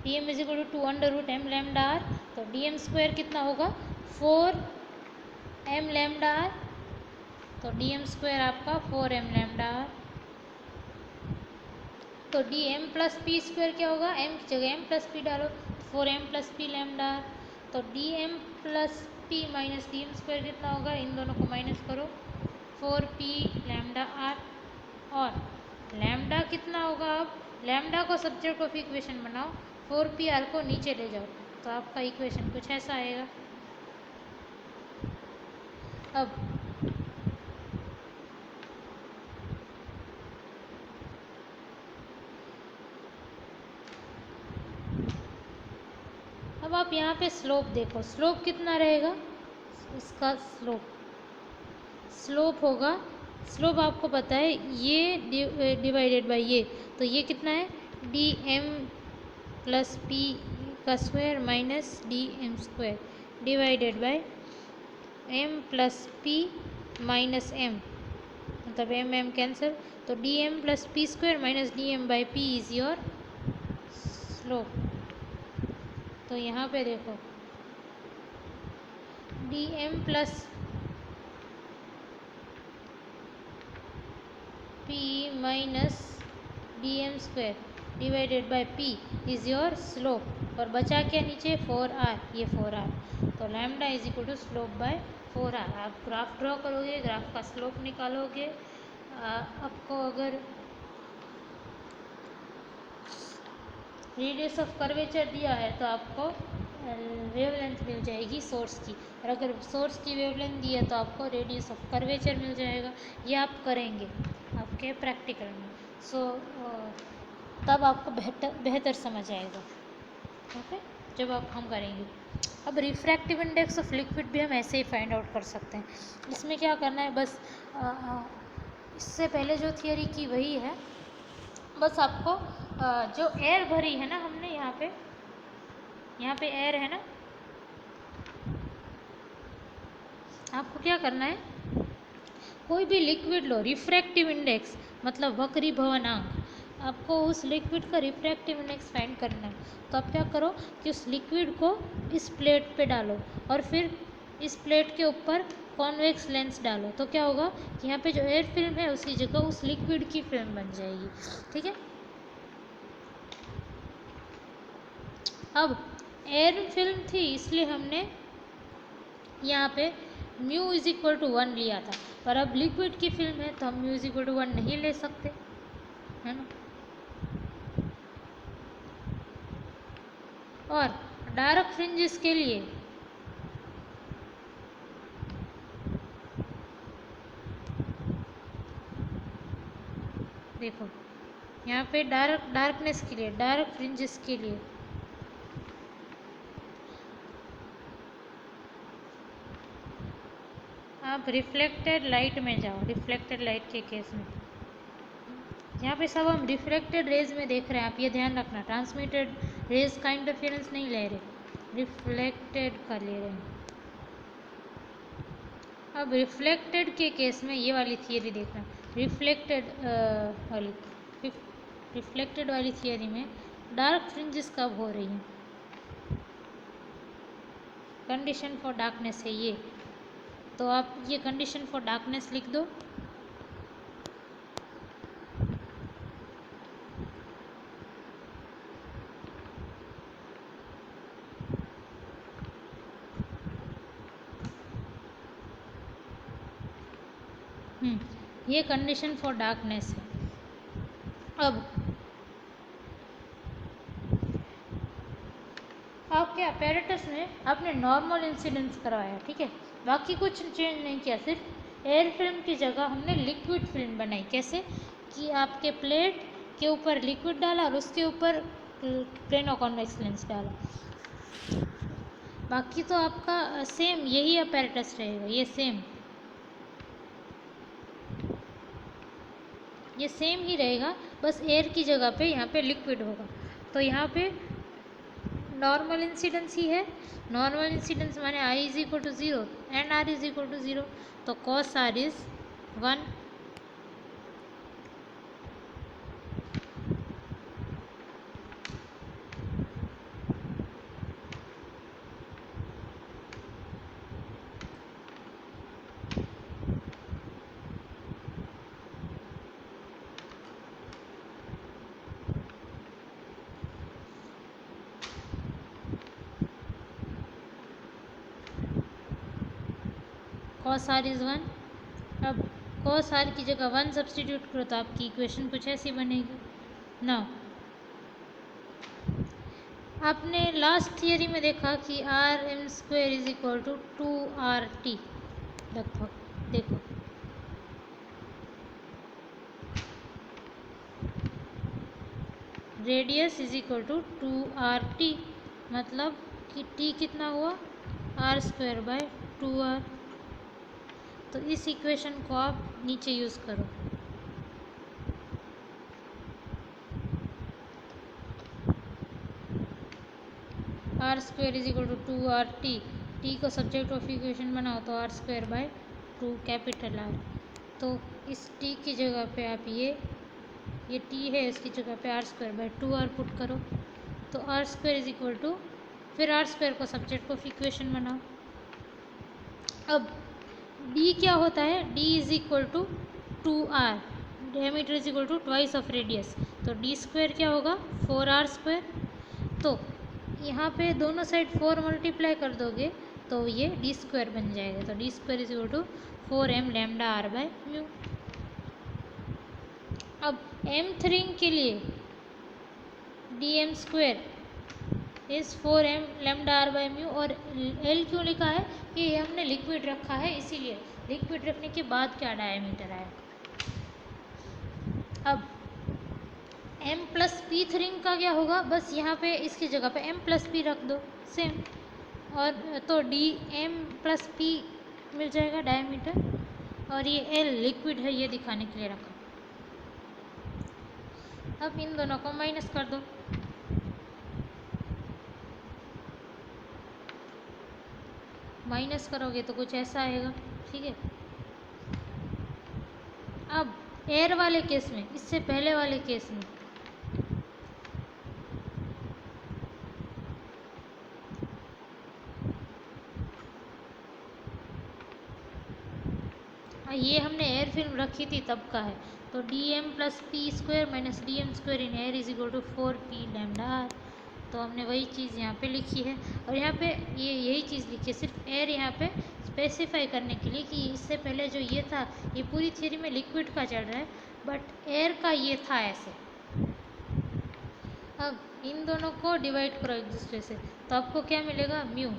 dm is equal to under root m lambda r। तो dm स्क्वायर कितना होगा 4m लैम्डा r। तो dm स्क्वायर आपका 4m लैम्डा r। तो dm प्लस पी स्क्वायर क्या होगा, m की जगह m प्लस पी डालो, 4m प्लस पी लैम्डा। तो dm plus P minus dm square कितना होगा, इन दोनों को माइनस करो 4p लैम्डा r। और लैम्डा कितना होगा, अब लैम्डा को सब्जेक्ट ऑफ इक्वेशन बनाओ, 4pr को नीचे ले जाओ तो आपका इक्वेशन कुछ ऐसा आएगा। अब आप यहाँ पे स्लोप देखो, स्लोप कितना रहेगा, इसका स्लोप होगा, स्लोप आपको पता है ये डिवाइडेड बाय ये, तो ये कितना है dm प्लस p का square minus dm square divided by m plus p minus m, मतलब m कैंसिल। तो dm plus p square minus dm by p is your slope. तो यहाँ पे देखो dm plus p minus dm square divided by p is your slope. और बचा क्या नीचे 4r, ये 4r। तो lambda is equal to slope by 4r। आप ग्राफ ड्रॉ करोगे, ग्राफ का स्लोप निकालोगे। आपको अगर रेडियस ऑफ कर्वेचर दिया है तो आपको वेवलेंथ मिल जाएगी सोर्स की, और अगर सोर्स की वेवलेंथ दी है तो आपको रेडियस ऑफ कर्वेचर मिल जाएगा। ये आप करेंगे आपके प्रैक्टिकल में। तब आपको बेहतर समझ आएगा। ओके, जब हम करेंगे। अब रिफ्रैक्टिव इंडेक्स ऑफ लिक्विड भी हम ऐसे ही फाइंड आउट कर सकते हैं। इसमें क्या करना है, बस इससे पहले जो थियरी की वही है। बस आपको जो एयर भरी है ना हमने यहाँ पे एयर है ना, आपको क्या करना है, कोई भी लिक्विड लो, रिफ्रैक्टिव इंडेक्स मतलब वक्रीभवनांक, आपको उस लिक्विड का रिफ्रैक्टिव इंडेक्स फाइंड करना है। तो आप क्या करो कि उस लिक्विड को इस प्लेट पे डालो और फिर इस प्लेट के ऊपर कॉन्वेक्स लेंस डालो। तो क्या होगा कि यहाँ पे जो एयर फिल्म है उसकी जगह उस लिक्विड की फिल्म बन जाएगी। ठीक है। अब एयर फिल्म थी इसलिए हमने यहाँ पे म्यू इज इक्वल टू 1 लिया था, पर अब लिक्विड की फिल्म है तो हम म्यू इज इक्वल टू 1 नहीं ले सकते, है ना। और डार्क फ्रिंजेस के लिए देखो, यहाँ पे डार्कनेस के लिए, डार्क फ्रिंजेस के लिए आप रिफ्लेक्टेड लाइट में जाओ। रिफ्लेक्टेड लाइट के केस में यहाँ पे सब हम रिफ्लेक्टेड रेज में देख रहे हैं, आप ये ध्यान रखना। ट्रांसमिटेड रेज का इंटरफेरेंस नहीं ले रहे, रिफ्लेक्टेड का ले रहे हैं। अब रिफ्लेक्टेड के केस में ये वाली थियरी देखना, रिफ्लेक्टेड वाली थियरी में डार्क फ्रिंजेस कब हो रही हैं, कंडीशन फॉर डार्कनेस है ये। तो आप ये कंडीशन फॉर डार्कनेस लिख दो। ये कंडीशन फॉर डार्कनेस है। अब आपके अपैरेटस में आपने नॉर्मल इंसिडेंस करवाया, ठीक है, बाकी कुछ चेंज नहीं किया, सिर्फ एयर फिल्म की जगह हमने लिक्विड फिल्म बनाई। कैसे कि आपके प्लेट के ऊपर लिक्विड डाला और उसके ऊपर प्लेनो कॉन्वेक्स लेंस डाला। बाकी तो आपका सेम यही अपैरेटस रहेगा, ये सेम ही रहेगा, बस एयर की जगह पे यहाँ पे लिक्विड होगा। तो यहाँ पे नॉर्मल इंसिडेंस ही है। नॉर्मल इंसिडेंस माने i is equal to 0 and r is equal to 0। तो cos are is 1। Cos r is 1। अब कॉस आर की जगह 1 सब्सटीट्यूट करो तो आपकी इक्वेशन कुछ ऐसी बनेगी ना। आपने लास्ट थियरी में देखा कि R M square is equal to 2RT लगभग। देखो radius is equal to 2RT, मतलब कि T कितना हुआ, R स्क्वायर बाय 2R। तो इस इक्वेशन को आप नीचे यूज़ करो। R square is equal to 2RT, T को सब्जेक्ट ऑफ इक्वेशन बनाओ तो R square by 2 capital R। तो इस T की जगह पे आप ये T है, इसकी जगह पे R square bye 2R put करो। तो R square is equal to, फिर R स्क्वायर को सब्जेक्ट ऑफ इक्वेशन बनाओ। अब d क्या होता है, d is equal to 2r, diameter is equal to twice of radius, तो d स्क्वायर क्या होगा 4r स्क्वायर। तो यहाँ पे दोनों साइड 4 मल्टीप्लाई कर दोगे तो ये d स्क्वायर बन जाएगा, तो d square is equal to 4m lambda r by mu. अब mth रिंग के लिए dm square is 4m lambda r by mu, और l क्यों लिखा है कि ये हमने लिक्विड रखा है, इसीलिए लिक्विड रखने के बाद क्या डायमीटर आया। अब m प्लस pth रिंग का क्या होगा, बस यहाँ पे इसकी जगह पे m प्लस p रख दो सेम, और तो dm प्लस p मिल जाएगा डायमीटर, और ये l लिक्विड है ये दिखाने के लिए रखा। अब इन दोनों को माइनस कर दो, माइनस करोगे तो कुछ ऐसा आएगा, ठीक है। अब एयर वाले केस में, इससे पहले वाले केस में ये हमने एयर फिल्म रखी थी तब का है, तो dm plus P square minus dm square in air is equal to 4p lambda r। तो हमने वही चीज़ यहाँ पे लिखी है, और यहाँ पे ये यही चीज़ लिखी है, सिर्फ एयर यहाँ पे स्पेसिफाई करने के लिए कि इससे पहले जो ये था ये पूरी थ्योरी में लिक्विड का चल रहा है, बट एयर का ये था ऐसे। अब इन दोनों को डिवाइड करो एक दूसरे से, तो आपको क्या मिलेगा म्यू,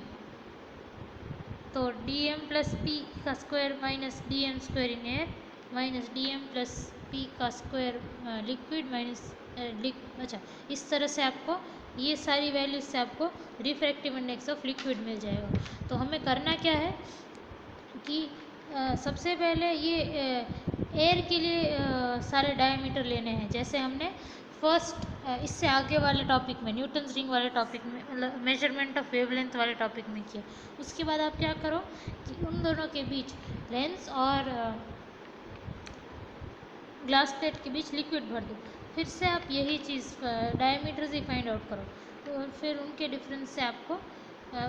तो dm प्लस पी का square minus dm square in air minus dm plus P का स्क्वायर लिक्विड माइनस अच्छा, इस तरह से आपको ये सारी वैल्यूज से आपको रिफ्रैक्टिव इंडेक्स ऑफ लिक्विड मिल जाएगा। तो हमें करना क्या है कि सबसे पहले ये एयर के लिए सारे डायमीटर लेने हैं, जैसे हमने फर्स्ट इससे आगे वाले टॉपिक में न्यूटन्स रिंग वाले टॉपिक में मेजरमेंट ऑफ वेवलेंथ वाले टॉपिक में किया। उसके बाद आप क्या करो कि उन दोनों के बीच लेंस और ग्लास प्लेट के बीच लिक्विड भर दो, फिर से आप यही चीज़ डायमीटर्स ही फाइंड आउट करो, तो फिर उनके डिफरेंस से आपको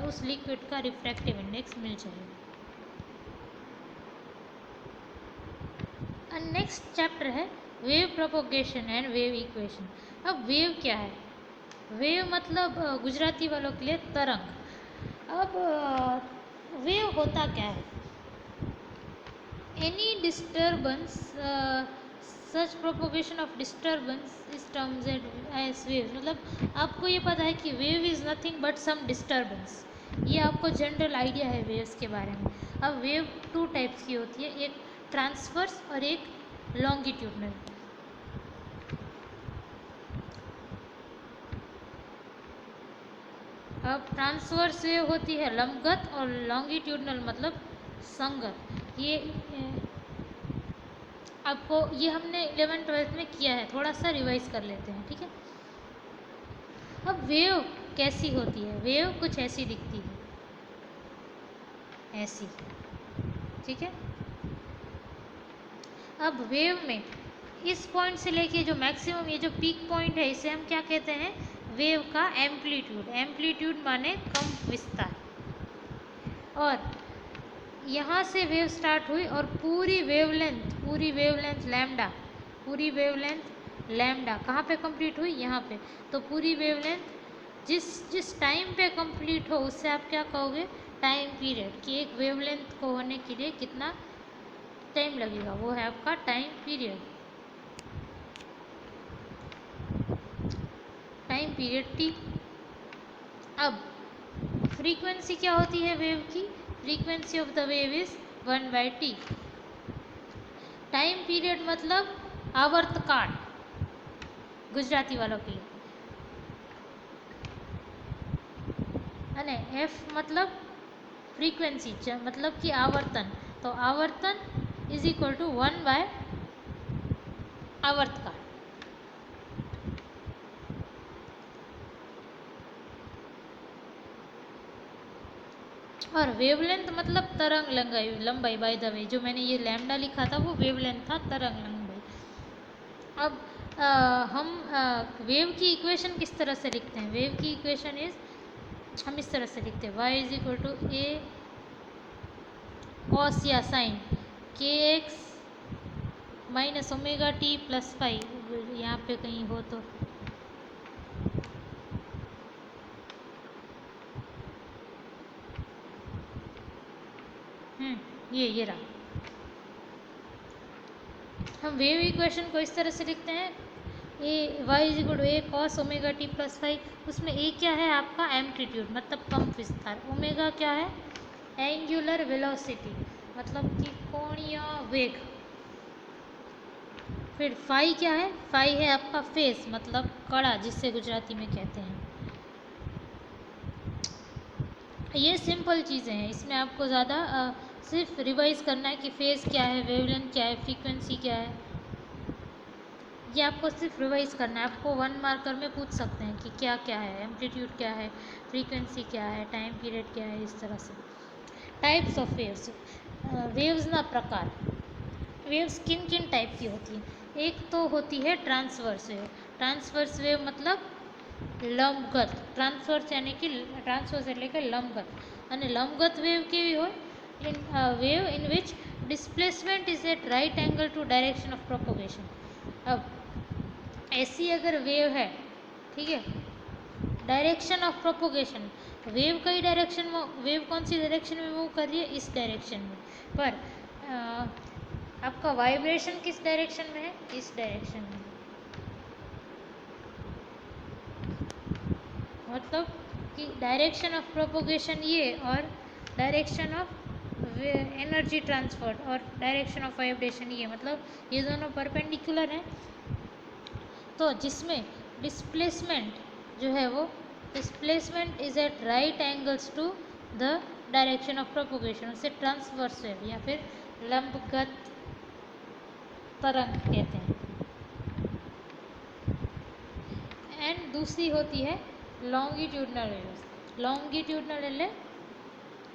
उस लिक्विड का रिफ्रैक्टिव इंडेक्स मिल जाएगा। नेक्स्ट चैप्टर है wave propagation and wave equation. अब वेव क्या है, वेव मतलब गुजराती वालों के लिए तरंग। अब वेव होता क्या है, any disturbance such propagation of disturbance is terms as wave. मतलब आपको ये पता है कि wave is nothing but some disturbance, ये आपको जनरल आइडिया है वेव्स के बारे में। अब वेव 2 टाइप्स की होती है, एक ट्रांसवर्स और एक लॉन्गिट्यूडनल। अब ट्रांसवर्स वेव होती है लंबगत, और लॉन्गिट्यूडनल मतलब संगत। ये आपको ये हमने 11th-12th में किया है, थोड़ा सा रिवाइज कर लेते हैं, ठीक है। अब वेव कैसी होती है, वेव कुछ ऐसी दिखती है, ऐसी, ठीक है। अब वेव में इस पॉइंट से लेके जो मैक्सिमम ये जो पीक पॉइंट है इसे हम क्या कहते हैं, वेव का एम्पलीट्यूड। एम्पलीट्यूड माने कंप विस्तार। और यहाँ से वेव स्टार्ट हुई और पूरी वेवलेंथ लैम्डा, पूरी वेवलेंथ लैम्डा कहाँ पे कंप्लीट हुई, यहाँ पे। तो पूरी वेवलेंथ जिस टाइम पे कंप्लीट हो उससे आप क्या कहोगे, टाइम पीरियड, कि एक वेवलेंथ को होने के लिए कितना टाइम लगेगा, वो है आपका time period, time period T. अब फ्रीक्वेंसी क्या होती है वेव की, frequency of the wave is 1/t। Time period मतलब आवर्तकाल गुजराती वालों के लिए, है ना। एफ मतलब फ्रीक्वेंसी मतलब कि आवर्तन, तो आवर्तन इज इक्वल टू 1/आवर्तकाल। और वेवलेंथ मतलब तरंग लंबाई। बाय द वे जो मैंने ये लैम्डा लिखा था वो वेवलेंथ था, तरंग लंबाई। अब हम वेव की इक्वेशन किस तरह से लिखते हैं, वेव की इक्वेशन इज हम इस तरह से लिखते हैं y is equal to A cos या साइन के X minus omega T plus five, यहाँ पे कहीं हो तो ये रहा। हम वेव इक्वेशन को इस तरह से लिखते हैं, a y is equal to A cos omega T plus five. उसमें ए क्या है आपका एम्पलीट्यूड मतलब कंप विस्तार, ओमेगा क्या है एंगुलर वेलोसिटी मतलब कि कोणीय वेग, फिर फाई क्या है, फाई है आपका फेस मतलब कड़ा जिससे गुजराती में कहते हैं। ये सिंपल चीज़ें हैं, इसमें आपको ज़्यादा सिर्फ रिवाइज करना है कि फेस क्या है, वेवलेंथ क्या है, फ्रीक्वेंसी क्या है, ये आपको सिर्फ रिवाइज करना है। आपको 1 मार्कर में पूछ सकते हैं कि क्या क्या है, एम्पलीट्यूड क्या है, फ्रीक्वेंसी क्या है, टाइम पीरियड क्या है, इस तरह से। टाइप्स ऑफ वेव्स, वेव्स ना प्रकार, वेव्स किन किन टाइप की होती है। एक तो होती है ट्रांसवर्स वेव, ट्रांसवर्स वेव मतलब लंबगत, ट्रांसवर्स यानी कि ट्रांसवर्स એટલે કે લંબગત, અને લંબગત વેવ કેવી હોય, in a wave in which displacement is at right angle to direction of propagation। अब ऐसी अगर वेव है, ठीक है, डायरेक्शन ऑफ प्रोपोगेशन, वेव कई डायरेक्शन में, वेव कौन सी डायरेक्शन में मूव कर रही है, इस डायरेक्शन में, पर आपका वाइब्रेशन किस डायरेक्शन में है, इस डायरेक्शन में, मतलब कि डायरेक्शन ऑफ प्रोपोगेशन ये और डायरेक्शन ऑफ एनर्जी ट्रांसफर और डायरेक्शन ऑफ वाइब्रेशन ये, मतलब ये दोनों परपेंडिकुलर हैं। तो जिसमें डिस्प्लेसमेंट जो है वो, displacement is at right angles to the direction of propagation, उसे ट्रांसवर्स वेव या फिर लंबगत तरंग कहते हैं। एंड दूसरी होती है लॉन्गिट्यूडनल वेव्स, लॉन्गिट्यूडनल એટલે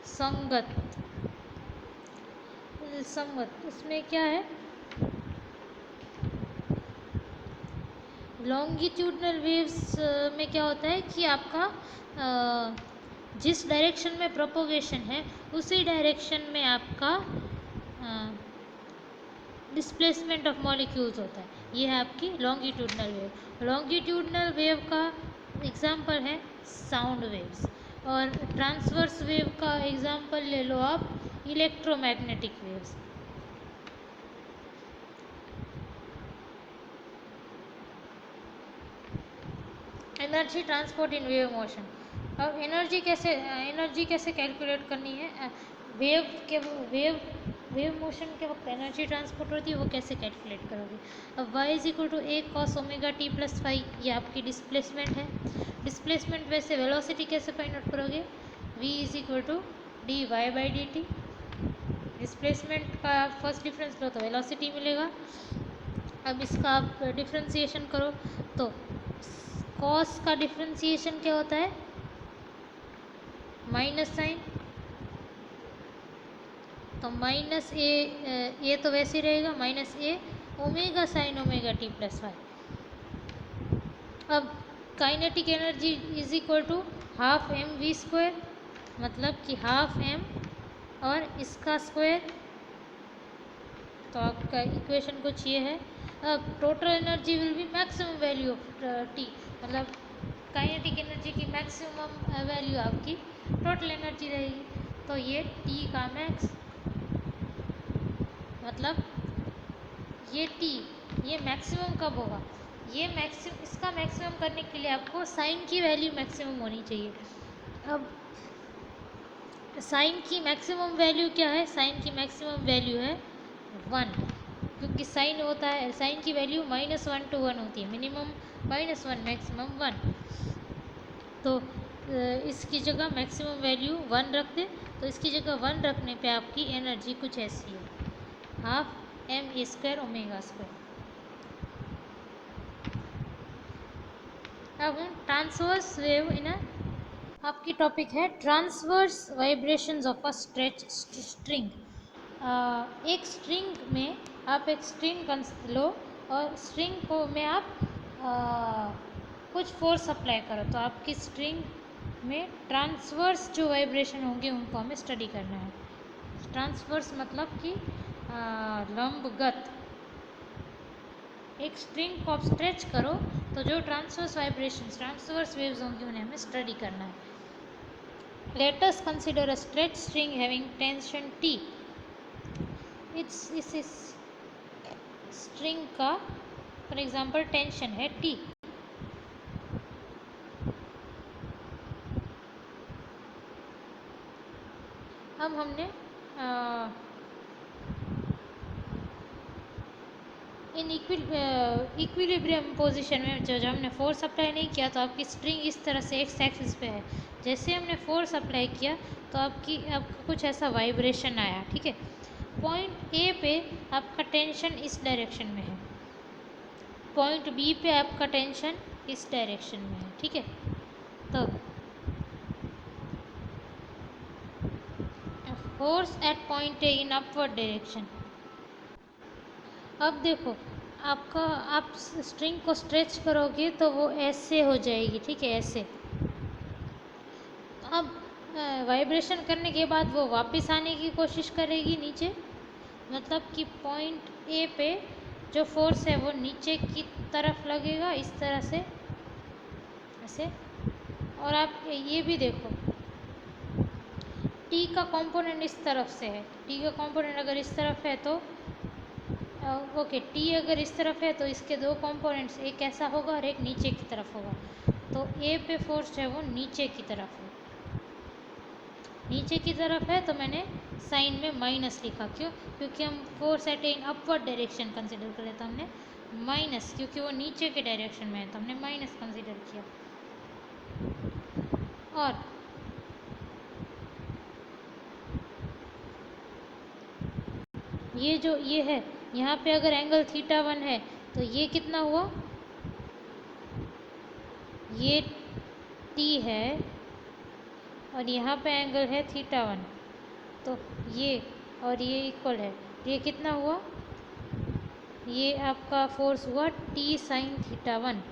संगत, संगत उसमें क्या है, लॉन्गिट्यूडनल वेव्स में क्या होता है कि आपका जिस डायरेक्शन में प्रोपोगेशन है उसी डायरेक्शन में आपका डिस्प्लेसमेंट ऑफ मॉलिक्यूल्स होता है, ये है आपकी लॉन्गिट्यूडनल वेव। लॉन्गिट्यूडनल वेव का एग्जाम्पल है साउंड वेव्स, और ट्रांसवर्स वेव का एग्जाम्पल ले लो आप electromagnetic waves. Energy transport in wave motion, अब एनर्जी कैसे कैलकुलेट करनी है, वेव मोशन के वक्त एनर्जी ट्रांसपोर्ट होती है वो कैसे कैलकुलेट करोगे। अब y is equal to A cos omega T plus five, ये आपकी डिस्प्लेसमेंट है। डिस्प्लेसमेंट वैसे वेलोसिटी कैसे फाइंड आउट करोगे, v is equal to D Y by D T, displacement का फर्स्ट डिफरेंस लो तो वेलोसिटी मिलेगा। अब इसका आप डिफ्रेंसिएशन करो तो कॉस का डिफ्रेंसिएशन क्या होता है, माइनस साइन, तो माइनस ए तो वैसे ही रहेगा, minus a omega sine omega T plus y. अब kinetic energy is equal to half m v square, मतलब कि हाफ एम और इसका स्क्वायर, तो आपका इक्वेशन कुछ ये है। अब total energy will be maximum value of T, मतलब काइनेटिक एनर्जी की मैक्सिमम वैल्यू आपकी टोटल एनर्जी रहेगी, तो ये टी का मैक्स, मतलब ये टी, ये मैक्सिमम कब होगा, ये मैक्सिमम, इसका मैक्सिमम करने के लिए आपको साइन की वैल्यू मैक्सिमम होनी चाहिए। अब साइन की मैक्सिमम वैल्यू क्या है, साइन की मैक्सिमम वैल्यू है 1, क्योंकि साइन होता है, साइन की वैल्यू -1 to 1 होती है, मिनिमम -1 मैक्सिमम 1, तो इसकी जगह मैक्सिमम वैल्यू 1 रख दे, तो इसकी जगह 1 रखने पे आपकी एनर्जी कुछ ऐसी है, half M A square omega square. अब हम ट्रांसवर्स वेव इन आपकी टॉपिक है transverse vibrations of a stretch string. एक स्ट्रिंग में आप एक स्ट्रिंग लो और स्ट्रिंग को में आप कुछ फोर्स अप्लाई करो, तो आपकी स्ट्रिंग में ट्रांसवर्स जो वाइब्रेशन होंगे उनको हमें स्टडी करना है। ट्रांसवर्स मतलब कि लंबगत। एक स्ट्रिंग को आप स्ट्रेच करो तो जो ट्रांसवर्स वाइब्रेशंस, ट्रांसवर्स वेव्स होंगी उन्हें हमें स्टडी करना है। Let us consider a stretch string having tension T। इस स्ट्रिंग का फॉर एग्जांपल टेंशन है T। अब हमने इन इक्विलिब्रियम पोजीशन में जब हमने फोर्स अप्लाई नहीं किया तो आपकी स्ट्रिंग इस तरह से एक्स एक्सिस पे है। जैसे हमने फोर्स अप्लाई किया तो आपका कुछ ऐसा वाइब्रेशन आया, ठीक है। पॉइंट ए पे आपका टेंशन इस डायरेक्शन में है, पॉइंट बी पे आपका टेंशन इस डायरेक्शन में है, ठीक है। तो force at point A in upward direction. अब देखो आप स्ट्रिंग को स्ट्रेच करोगे तो वो ऐसे हो जाएगी, ठीक है, ऐसे। अब वाइब्रेशन करने के बाद वो वापस आने की कोशिश करेगी नीचे, मतलब कि पॉइंट ए पे जो फोर्स है वो नीचे की तरफ लगेगा इस तरह से, ऐसे। और आप ये भी देखो टी का कंपोनेंट इस तरफ से है, टी का कंपोनेंट अगर इस तरफ है तो ओके, टी अगर इस तरफ है तो इसके दो कंपोनेंट्स, एक ऐसा होगा और एक नीचे की तरफ होगा। तो ए पे फोर्स है वो नीचे की तरफ है, नीचे की तरफ है तो मैंने साइन में माइनस लिखा। क्यों? क्योंकि हम force at in upward direction consider कर रहे, तो हमने माइनस, क्योंकि वो नीचे के डायरेक्शन में है तो हमने माइनस कंसिडर किया। और ये जो ये है यहाँ पे अगर एंगल θ1 है तो ये कितना हुआ, ये T है और यहाँ पे एंगल है θ1, तो ये और ये इक्वल है, ये कितना हुआ, ये आपका फोर्स हुआ T sin θ1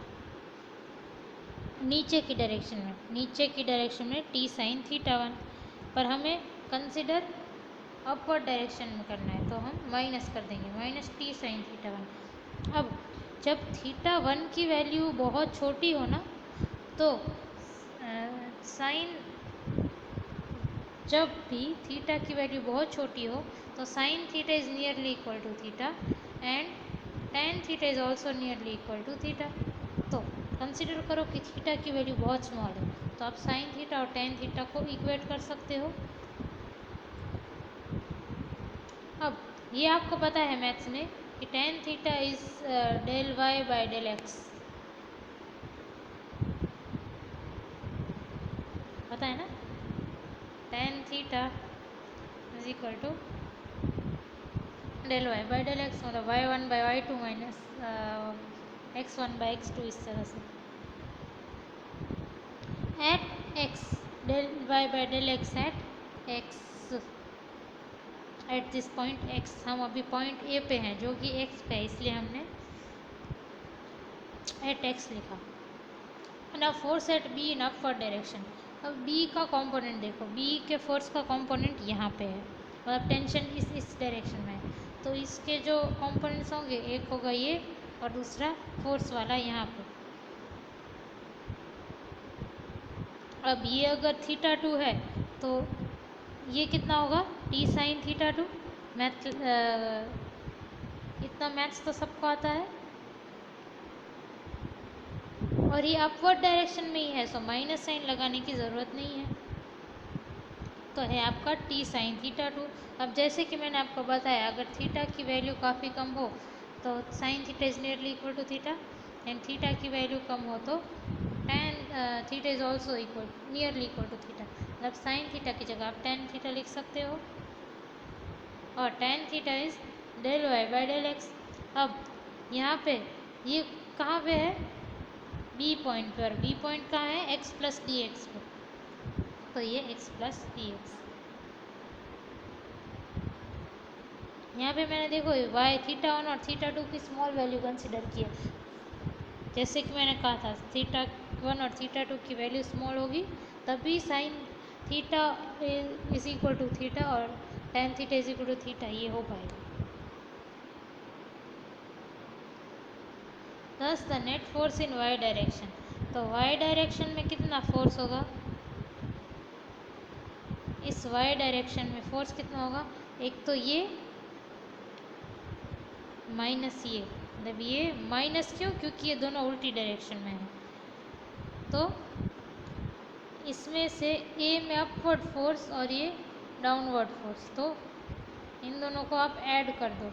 नीचे की डायरेक्शन में, नीचे की डायरेक्शन में T sin θ1। पर हमें कंसिडर अपवर्ड डायरेक्शन में करना है तो हम माइनस कर देंगे, माइनस T sin θ1। अब जब θ1 की वैल्यू बहुत छोटी हो ना तो साइन, जब भी थीटा की वैल्यू बहुत छोटी हो तो sine theta is nearly equal to theta and tan theta is also nearly equal to theta. तो कंसिडर करो कि थीटा की वैल्यू बहुत स्मॉल है तो आप साइन थीटा और टेन थीटा को इक्वेट कर सकते हो। अब ये आपको पता है मैथ्स में कि tan theta is del Y by del X, पता है ना, tan theta is equal to del Y by del X, मतलब y1 bye y2 minus x1 bye x2, इस तरह से। At x del Y by del X at x at this point x, हम अभी point A पे हैं जो कि x पे है इसलिए हमने एट x लिखा। ना force at b in upward direction. अब b का कंपोनेंट देखो, b के फोर्स का कंपोनेंट यहाँ पे है, मतलब टेंशन इस डायरेक्शन में है, तो इसके जो कंपोनेंट्स होंगे एक होगा ये और दूसरा फोर्स वाला यहाँ पे। अब ये अगर θ2 है तो ये कितना होगा, T sin θ2। मैथ इतना मैथ्स तो सबको आता है, और ये अपवर्ड डायरेक्शन में ही है सो माइनस साइन लगाने की ज़रूरत नहीं है, तो है आपका T sin θ2। अब जैसे कि मैंने आपको बताया अगर थीटा की वैल्यू काफ़ी कम हो तो sine theta is nearly equal to theta and theta की वैल्यू कम हो तो tan theta is also equal nearly equal to theta, मतलब साइन थीटा की जगह आप टेन थीटा लिख सकते हो और tan theta is del Y by del X. अब यहाँ पे ये कहाँ पे है, बी पॉइंट पर, बी पॉइंट कहाँ है, x प्लस डी एक्स पर, तो ये x प्लस डी एक्स। यहाँ पे मैंने देखो y θ1 और θ2 की स्मॉल वैल्यू कंसिडर की है, जैसे कि मैंने कहा था θ1 और θ2 की वैल्यू स्मॉल होगी तभी sine theta is equal to theta और tan theta is equal to theta, ये हो पाएगा। Thus the net force in Y direction, तो वाई डायरेक्शन में कितना फोर्स होगा, इस वाई डायरेक्शन में फोर्स कितना होगा, एक तो ये माइनस ये, मतलब ये माइनस क्यों, क्योंकि ये दोनों उल्टी डायरेक्शन में है। तो इसमें से ए में अपवर्ड फोर्स और ये डाउनवर्ड फोर्स, तो इन दोनों को आप ऐड कर दो।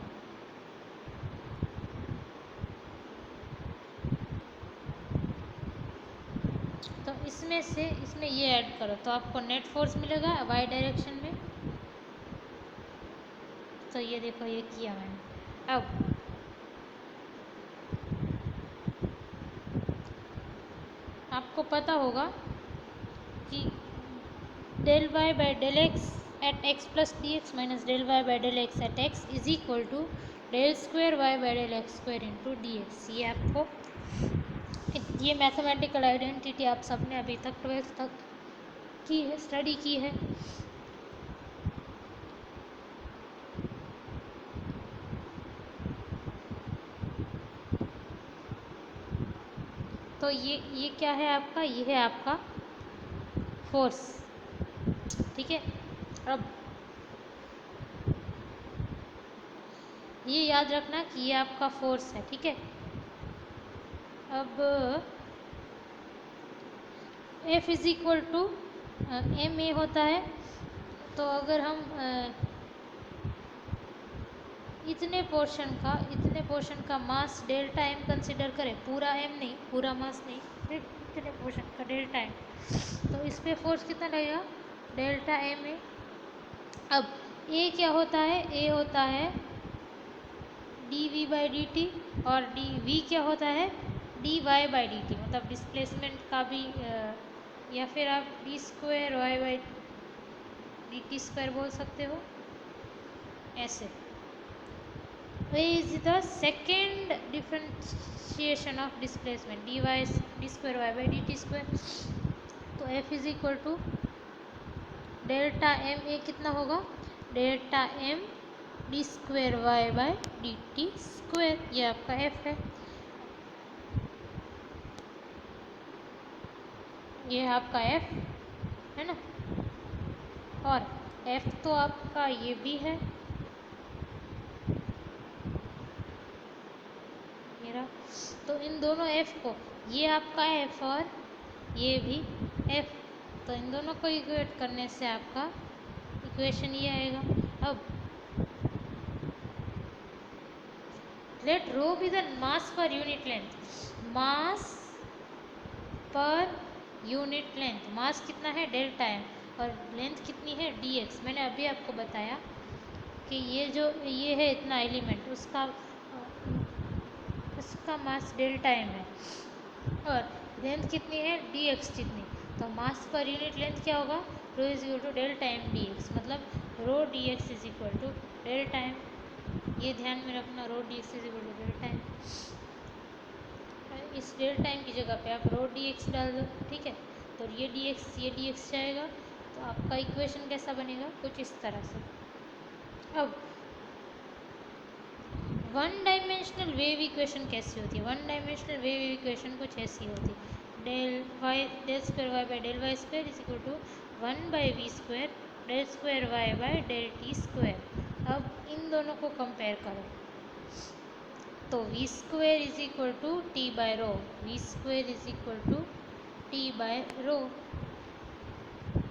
तो इसमें से इसमें ये ऐड करो तो आपको नेट फोर्स मिलेगा वाई डायरेक्शन में। तो ये देखो ये किया मैंने। अब आपको पता होगा कि del Y by del X at X plus D X minus del Y by del X at X is equal to del square Y by del x square into D X. ये आपको, ये mathematical identity आप सबने अभी तक 12th तक की है, स्टडी की है। तो ये क्या है आपका, ये है आपका फोर्स, ठीक है। अब ये याद रखना कि ये आपका फोर्स है, ठीक है। अब F is equal to M A होता है, तो अगर हम इतने पोर्शन का मास डेल्टा एम कंसिडर करें, पूरा एम नहीं, पूरा मास नहीं, सिर्फ इतने पोर्शन का डेल्टा एम, तो इस पर फोर्स कितना लगेगा, डेल्टा एम ए। अब ए क्या होता है, ए होता है D V by D T, और डी वी क्या होता है, D Y by D T, मतलब डिस्प्लेसमेंट का भी या फिर आप D square Y by D T square बोल सकते हो ऐसे। A is the second differentiation of displacement, dy square y by dt square। तो F is equal to delta M A कितना होगा, delta M D square Y by D T square, ये आपका F है। ये आपका F है ना, और F तो आपका ये भी है मेरा। तो इन दोनों F को, ये आपका F और ये भी F, तो इन दोनों को इक्वेट करने से आपका इक्वेशन ये आएगा। अब let rho be the mass per unit length, mass per unit length, मास कितना है डेल्टा एम और लेंथ कितनी है dx। मैंने अभी आपको बताया कि ये जो ये है इतना एलिमेंट, उसका मास डेल्टा एम है और लेंथ कितनी है dx जितनी, तो मास पर यूनिट लेंथ क्या होगा, rho is equal to delta m dx, मतलब rho dx is equal to delta m. ये ध्यान में रखना, rho dx is equal to delta m. इस डेल्टा एम की जगह पे आप रो dx डाल दो, ठीक है। तो ये dx जाएगा, तो आपका इक्वेशन कैसा बनेगा, कुछ इस तरह से। अब वन डायमेंशनल वेव इक्वेशन कैसी होती है, वन डायमेंशनल वेव इक्वेशन कुछ ऐसी होती है, del square Y by del y square is equal to 1 by v square del square Y by del T square. अब इन दोनों को कंपेयर करो, तो v square is equal to t by rho, v square is equal to t by rho,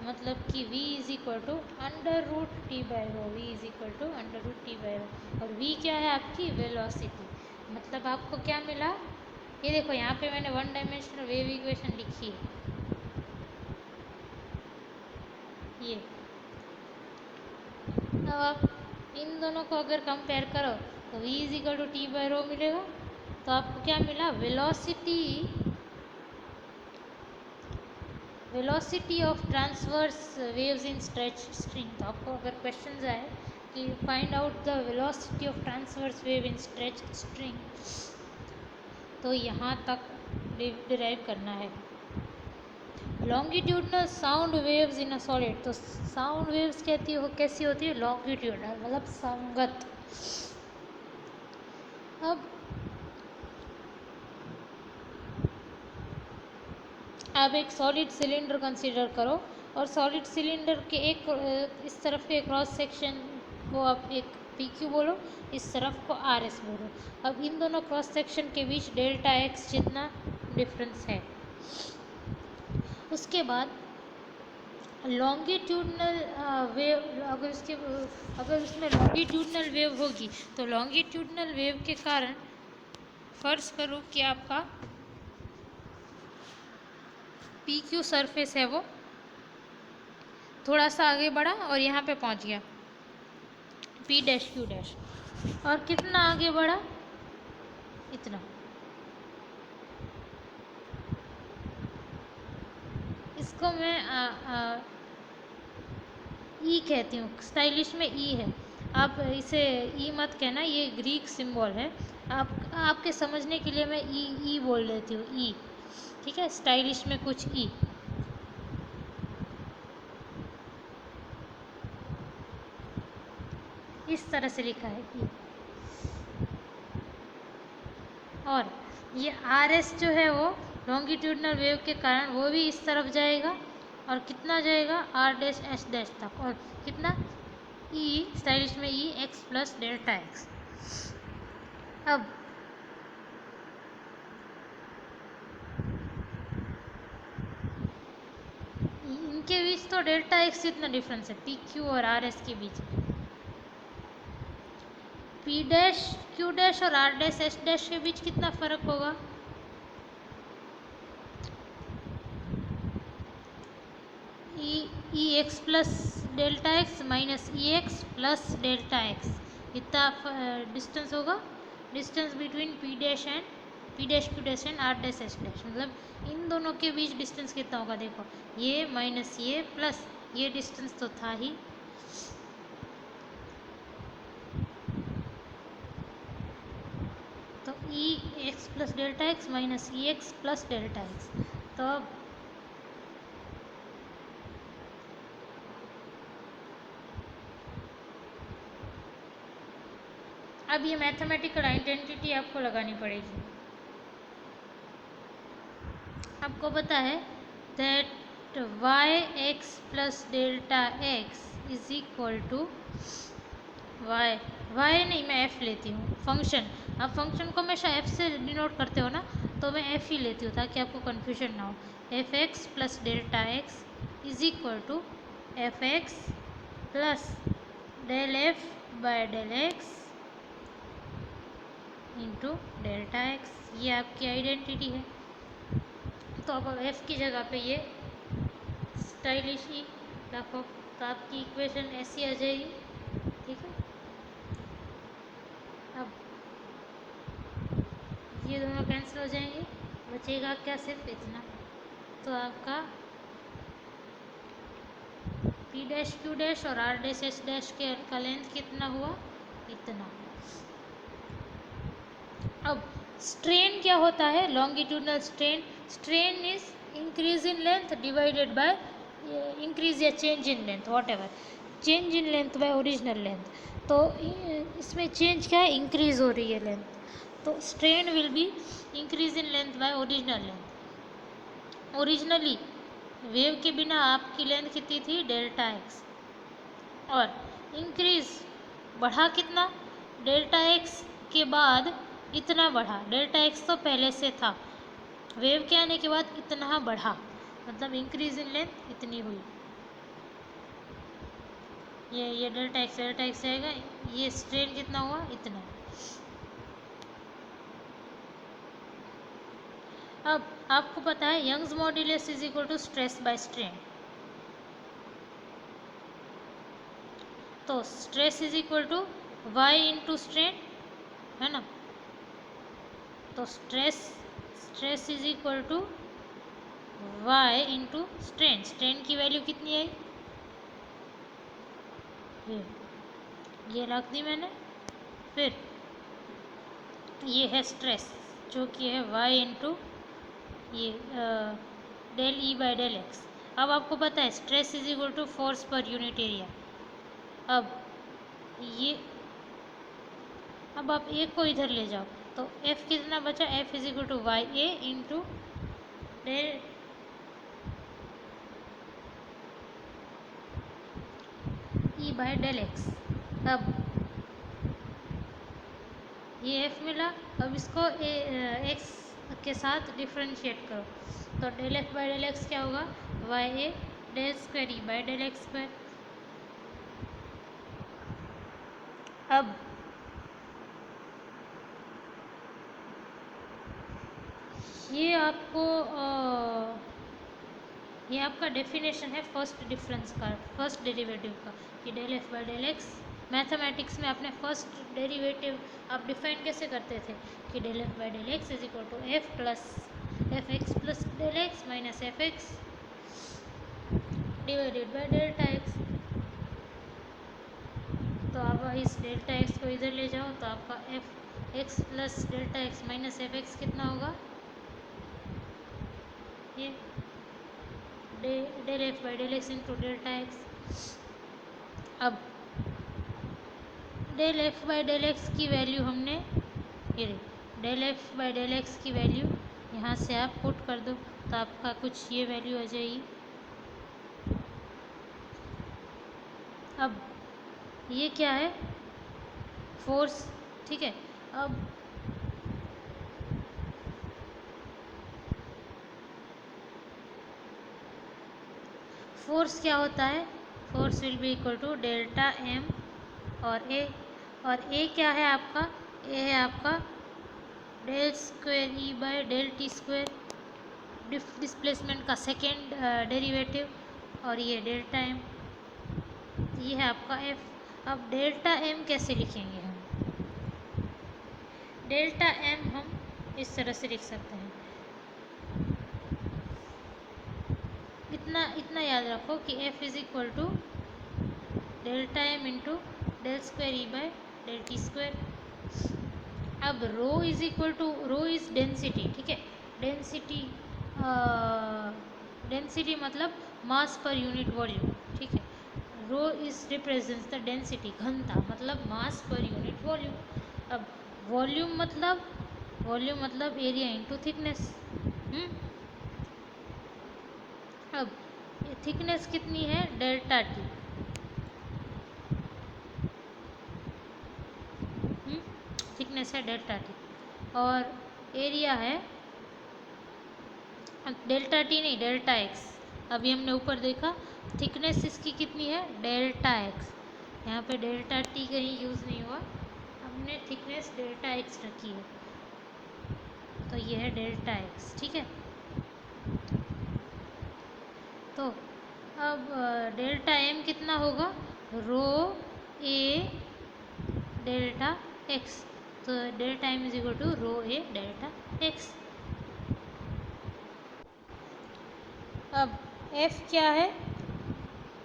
मतलब कि v is equal to under root t by rho, v is equal to under root t by rho, और v क्या है आपकी velocity. मतलब आपको क्या मिला, ये देखो यहाँ पे मैंने वन डायमेंशनल वेव इक्वेशन लिखी है, ये। अब आप इन दोनों को अगर कंपेयर करो तो v is equal to t by rho मिलेगा, तो आपको क्या मिला, velocity of transverse waves in stretch string. तो आपको अगर क्वेश्चन आए कि find out the velocity of transverse wave in stretch string, तो यहाँ तक डिराइव करना है। Longitudinal sound waves in a solid, तो साउंड वेव्स कहती हो कैसी होती है, लॉन्गिट्यूडनल मतलब संगत। अब आप एक सॉलिड सिलेंडर कंसीडर करो और सॉलिड सिलेंडर के एक इस तरफ के क्रॉस सेक्शन को आप एक पी क्यू बोलो, इस तरफ को आर एस बोलो। अब इन दोनों क्रॉस सेक्शन के बीच डेल्टा एक्स जितना डिफरेंस है। उसके बाद लॉन्गिट्यूडनल वेव, अगर उसमें लॉन्गिट्यूडनल वेव होगी तो लॉन्गिट्यूडनल वेव के कारण फर्ज करो कि आपका पी क्यू सरफेस है वो थोड़ा सा आगे बढ़ा और यहाँ पे पहुँच गया पी डैश क्यू डैश, और कितना आगे बढ़ा, इतना। इसको मैं ई कहती हूँ, स्टाइलिश में ई है। आप इसे ई मत कहना, ये ग्रीक सिंबल है। आपके समझने के लिए मैं ई बोल देती हूँ, ई, ठीक है। स्टाइलिश में कुछ ई, इस तरह से लिखा है ई। और ये आर एस जो है वो लॉन्गिट्यूडनल वेव के कारण वो भी इस तरफ जाएगा और कितना जाएगा, आर डैश एस डैश तक, और कितना, ई, स्टाइलिश में e x plus delta x. अब इनके बीच तो डेल्टा एक्स जितना डिफरेंस है पी क्यू और आर एस के बीच। पी डैश क्यू डैश और आर डैश एस डैश के बीच कितना फर्क होगा, e x plus delta x minus e x plus delta x, इतना डिस्टेंस होगा। Distance between p dash q dash and r dash s dash, मतलब इन दोनों के बीच डिस्टेंस कितना होगा, देखो ये माइनस ये प्लस ये डिस्टेंस तो था ही, तो e x plus delta x minus e x plus delta x. तो अब ये मैथमेटिकल आइडेंटिटी आपको लगानी पड़ेगी। आपको पता है that Y X plus delta X is equal to Y नहीं, मैं एफ लेती हूँ फंक्शन। आप फंक्शन को हमेशा एफ से डिनोट करते हो ना, तो मैं एफ ही लेती हूँ ताकि आपको कन्फ्यूजन ना हो। F x plus delta X is equal to F x plus del F by del x into delta x, ये आपकी आइडेंटिटी है। तो अब एफ की जगह पे ये स्टाइलिश ई रखो, तो आपकी इक्वेशन ऐसी आ जाएगी, ठीक है। अब ये दोनों कैंसिल हो जाएंगे, बचेगा क्या, सिर्फ इतना। तो आपका पी डैश क्यू डैश और आर डैश एस डैश के का लेंथ कितना हुआ, इतना। अब स्ट्रेन क्या होता है, longitudinal strain is increase in length divided by increase या change in length, whatever, change in length by original length. तो इसमें चेंज क्या है, इंक्रीज हो रही है लेंथ, तो strain will be increase in length by original length. Originally wave के बिना आपकी लेंथ कितनी थी, डेल्टा एक्स, और इंक्रीज बढ़ा कितना, डेल्टा एक्स के बाद इतना बढ़ा, डेल्टा एक्स तो पहले से था, वेव के आने के बाद इतना बढ़ा, मतलब इंक्रीज इन लेंथ इतनी हुई। ये डेल्टा एक्स आएगा, ये स्ट्रेन कितना हुआ, इतना। अब आपको पता है Young's modulus is equal to stress by strain, तो stress is equal to y into strain, है ना। तो stress is equal to y into strain, strain की वैल्यू कितनी आई, ये रख दी मैंने। फिर ये है स्ट्रेस जो कि है वाई इंटू ये del E by del X. अब आपको पता है stress is equal to force per unit area. अब ये अब आप ए को इधर ले जाओ तो एफ कितना बचा, F is equal to Y A into del E by del X. अब ये एफ मिला, अब इसको एक्स के साथ डिफ्रेंशिएट करो तो del F by del X क्या होगा, Y A del square E by del x square. अब ये आपको ये आपका डेफिनेशन है फर्स्ट डिफरेंस का, फर्स्ट डेरिवेटिव का, कि del F by del X. Mathematics में आपने फर्स्ट डेरिवेटिव आप डिफाइन कैसे करते थे कि del F by del X is equal to F plus F x plus del X minus F X divided by delta x. तो आप इस डेल्टा एक्स को इधर ले जाओ तो आपका f x plus delta x minus F x कितना होगा, ये del f by del x into delta x. अब del f by del x की वैल्यू हमने, ये del f by del x की वैल्यू यहाँ से आप पुट कर दो तो आपका कुछ ये वैल्यू आ जाएगी। अब ये क्या है, फोर्स, ठीक है। अब फोर्स क्या होता है, force will be equal to delta M और ए क्या है आपका, ए है आपका del square E by del T square, displacement का सेकेंड डेरिवेटिव, और ये डेल्टा एम, ये है आपका एफ। अब डेल्टा एम कैसे लिखेंगे हम, डेल्टा एम हम इस तरह से लिख सकते हैं, इतना याद रखो कि f is equal to delta M into del square E by del T square. अब rho is equal to, rho is density, ठीक है, डेंसिटी डेंसिटी मतलब मास पर यूनिट वॉल्यूम, ठीक है। रो इज रिप्रेजेंट्स द डेंसिटी, घनता मतलब मास पर यूनिट वॉल्यूम। अब volume मतलब एरिया इंटू थिकनेस। अब थिकनेस कितनी है, डेल्टा टी, थिकनेस है डेल्टा टी, और एरिया है डेल्टा टी नहीं डेल्टा एक्स। अभी हमने ऊपर देखा थिकनेस इसकी कितनी है, डेल्टा एक्स, यहाँ पे डेल्टा टी कहीं यूज़ नहीं हुआ, हमने थिकनेस डेल्टा एक्स रखी है, तो ये है डेल्टा एक्स, ठीक है। तो अब डेल्टा एम कितना होगा, रो ए डेल्टा एक्स, तो delta M is equal to rho A delta x. अब एफ क्या है,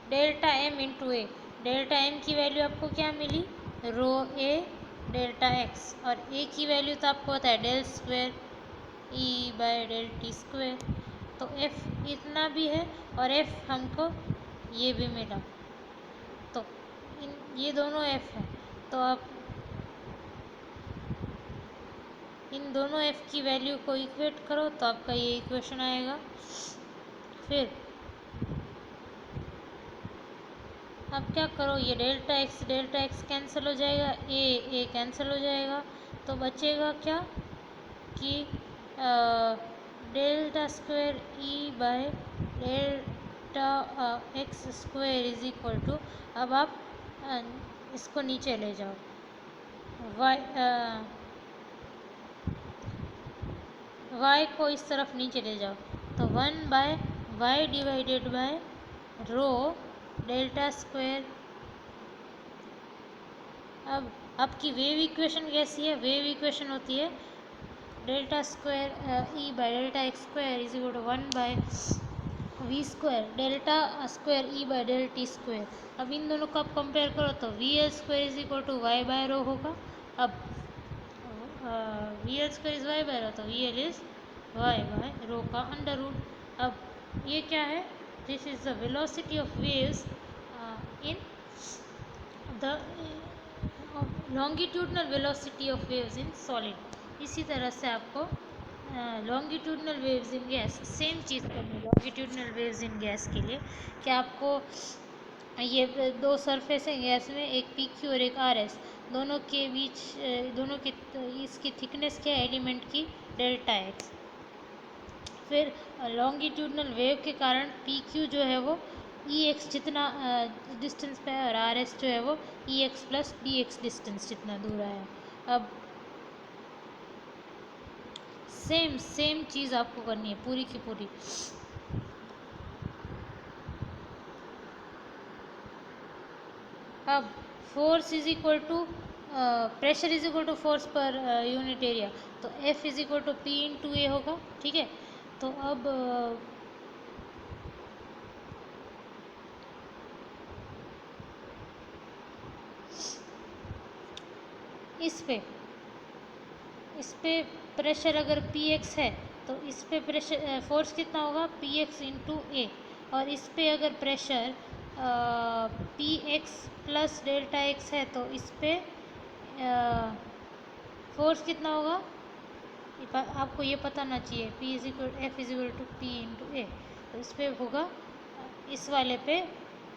delta M into A, delta M की वैल्यू आपको क्या मिली, रो ए डेल्टा एक्स, और ए की वैल्यू तो आपको पता है del square E by del T square, तो एफ इतना भी है और एफ हमको ये भी मिला, तो ये दोनों एफ है, तो आप इन दोनों एफ की वैल्यू को इक्वेट करो तो आपका ये इक्वेशन आएगा। फिर अब क्या करो, ये डेल्टा एक्स कैंसिल हो जाएगा, ए कैंसिल हो जाएगा, तो बचेगा क्या कि delta square E by delta x square is equal to, अब आप इसको नीचे ले जाओ, y को इस तरफ नीचे ले जाओ, तो 1 by Y divided by rho delta square. अब आपकी वेव इक्वेशन कैसी है, वेव इक्वेशन होती है delta square E by delta x square is equal to 1 by v square delta square E by del T square. अब इन दोनों को आप कंपेयर करो तो v l square is equal to y by rho होगा। अब v l square is y by rho, तो v l is y by rho का अंडर रूट। अब ये क्या है? This is the velocity of waves in the longitudinal velocity of waves in solid. इसी तरह से आपको longitudinal waves in gas, same चीज़ करनी है लॉन्गिट्यूडनल वेव्स इन गैस के लिए कि आपको ये दो सरफेस है गैस में, एक पी क्यू और एक आर एस, दोनों के बीच दोनों की इसकी थिकनेस क्या है एलिमेंट की? Delta x. फिर लॉन्गिट्यूडनल वेव के कारण पी क्यू जो है वो ई एक्स जितना डिस्टेंस पे है और आर एस जो है वो e x plus D x distance जितना दूर है। अब सेम चीज़ आपको करनी है पूरी की पूरी। अब force is equal to pressure is equal to force per unit area, तो f is equal to p into a होगा। ठीक है, तो अब इस पे प्रेशर अगर पी एक्स है तो इस पे प्रेशर फोर्स कितना होगा? पी एक्स इंटू ए। और इस पे अगर pressure p x plus delta x है तो इस पे फोर्स कितना होगा? आपको ये पता ना चाहिए। P is equal f is equal to p into a, तो इस पे होगा इस वाले पे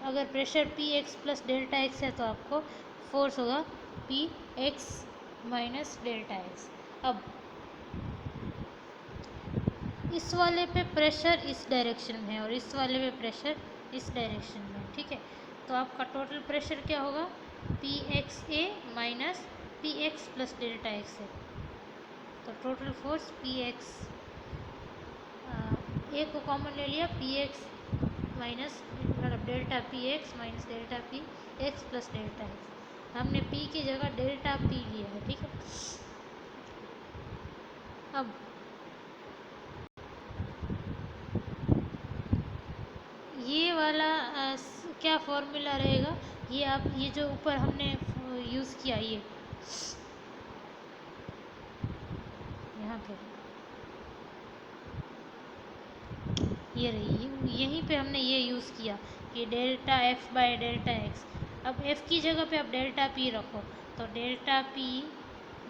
अगर pressure p x plus delta x है तो आपको फोर्स होगा p x minus delta x. अब इस वाले पे प्रेशर इस डायरेक्शन में है और इस वाले पे प्रेशर इस डायरेक्शन में है। ठीक है, तो आपका टोटल प्रेशर क्या होगा? P x a minus p x plus delta x है, तो total force p x a को कॉमन ले लिया, पी एक्स माइनस मतलब delta P x minus delta P x plus delta x. हमने पी की जगह डेल्टा पी लिया है। ठीक है, अब ये वाला क्या फॉर्मूला रहेगा? ये आप ये जो ऊपर हमने यूज़ किया ये यहाँ पे ये रही, यहीं पे हमने ये यूज़ किया कि delta F by delta x. अब एफ की जगह पे आप डेल्टा पी रखो, तो delta P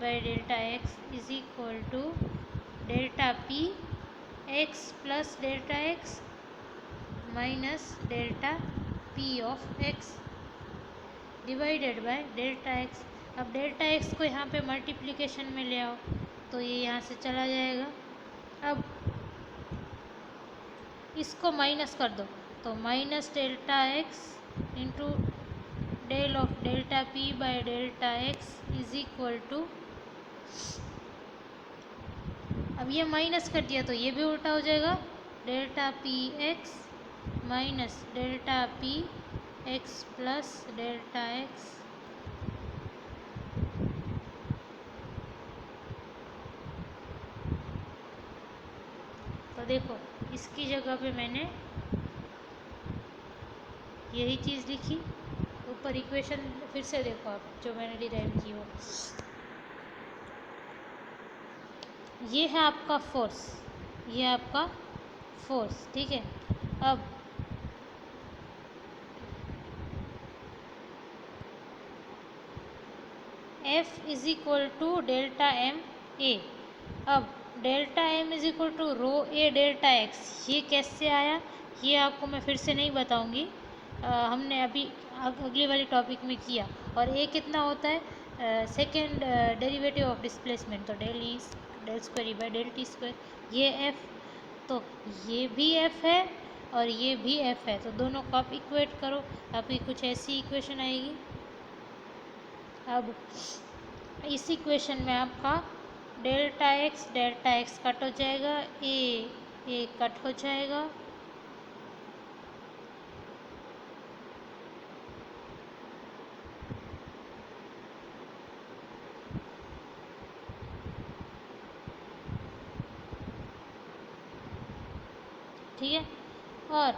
by delta X is equal to delta P x plus delta x minus delta P of X divided by delta x. अब delta X को यहाँ पे मल्टीप्लिकेशन में ले आओ तो ये यहाँ से चला जाएगा। अब इसको माइनस कर दो तो minus delta X into del of delta P by delta X is equal to, अब ये माइनस कर दिया तो ये भी उल्टा हो जाएगा, delta P x minus delta P x plus delta x. तो देखो इसकी जगह पे मैंने यही चीज़ लिखी, ऊपर इक्वेशन फिर से देखो आप जो मैंने डिराइव की हो। ये है आपका फोर्स, ये आपका फोर्स। ठीक है, अब F is equal to delta M a. अब delta M is equal to rho A delta x, ये कैसे आया ये आपको मैं फिर से नहीं बताऊंगी, हमने अभी अगली वाली टॉपिक में किया। और ए कितना होता है? सेकेंड डेरिवेटिव ऑफ डिस्प्लेसमेंट, तो del E del square by del T square, ये एफ, तो ये भी एफ है और ये भी एफ है, तो दोनों को आप इक्वेट करो, आपकी कुछ ऐसी इक्वेशन आएगी। अब इस इक्वेशन में आपका डेल्टा एक्स कट हो जाएगा, ए कट हो जाएगा, ठीक है। और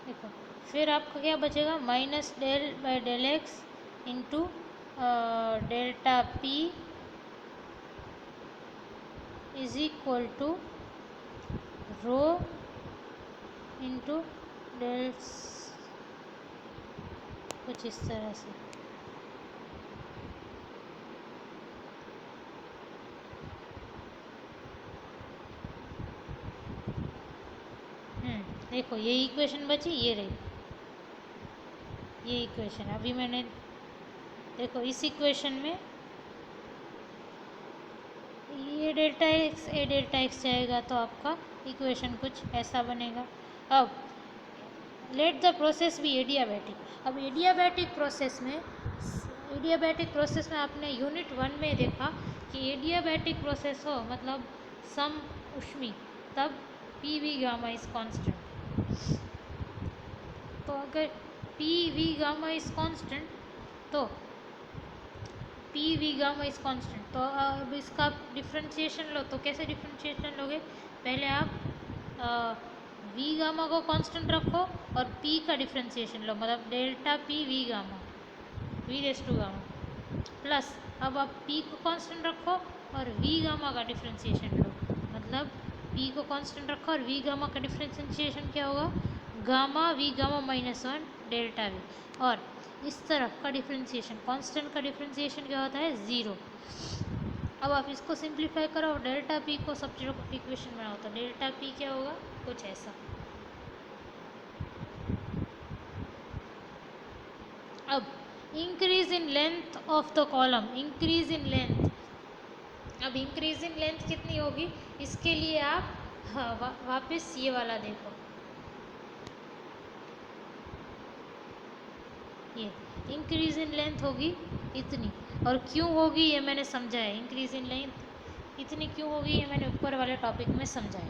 देखो फिर आपका क्या बचेगा? Minus del by del x into delta P is equal to rho into del, कुछ इस तरह से। देखो ये इक्वेशन बची, ये रही ये इक्वेशन। अभी मैंने देखो इस इक्वेशन में ये डेल्टा एक्स जाएगा, तो आपका इक्वेशन कुछ ऐसा बनेगा। अब let the process be adiabatic. अब एडियाबैटिक प्रोसेस में आपने यूनिट 1 में देखा कि एडियाबैटिक प्रोसेस हो मतलब सम उष्मी, तब P V gamma is constant. तो अगर P V gamma is constant तो तो अब इसका डिफ्रेंशिएशन लो, तो कैसे डिफ्रेंशिएशन लोगे? पहले आप वी गामा को कांस्टेंट रखो और पी का डिफ्रेंशिएशन लो, मतलब delta P V gamma, V raise to gamma, plus अब आप पी को कांस्टेंट रखो और वी गामा का डिफ्रेंशिएशन लो, मतलब पी को कांस्टेंट रखो और वी गामा का डिफ्रेंशिएशन क्या होगा? Gamma V gamma -1 delta V. और इस तरफ का डिफ्रेंशिएशन, कांस्टेंट का डिफ्रेंशिएशन क्या होता है? 0। अब आप इसको सिंप्लीफाई करो और डेल्टा पी को सब चीज़ों को इक्वेशन बनाओ, तो डेल्टा पी क्या होगा? कुछ ऐसा। अब increase in length of the column, increase in length. अब इंक्रीज इन लेंथ कितनी होगी? इसके लिए आप वापस ये वाला देखो, ये इंक्रीज इन लेंथ होगी इतनी, और क्यों होगी ये मैंने समझाया। इंक्रीज इन लेंथ इतनी क्यों होगी ये मैंने ऊपर वाले टॉपिक में समझाया।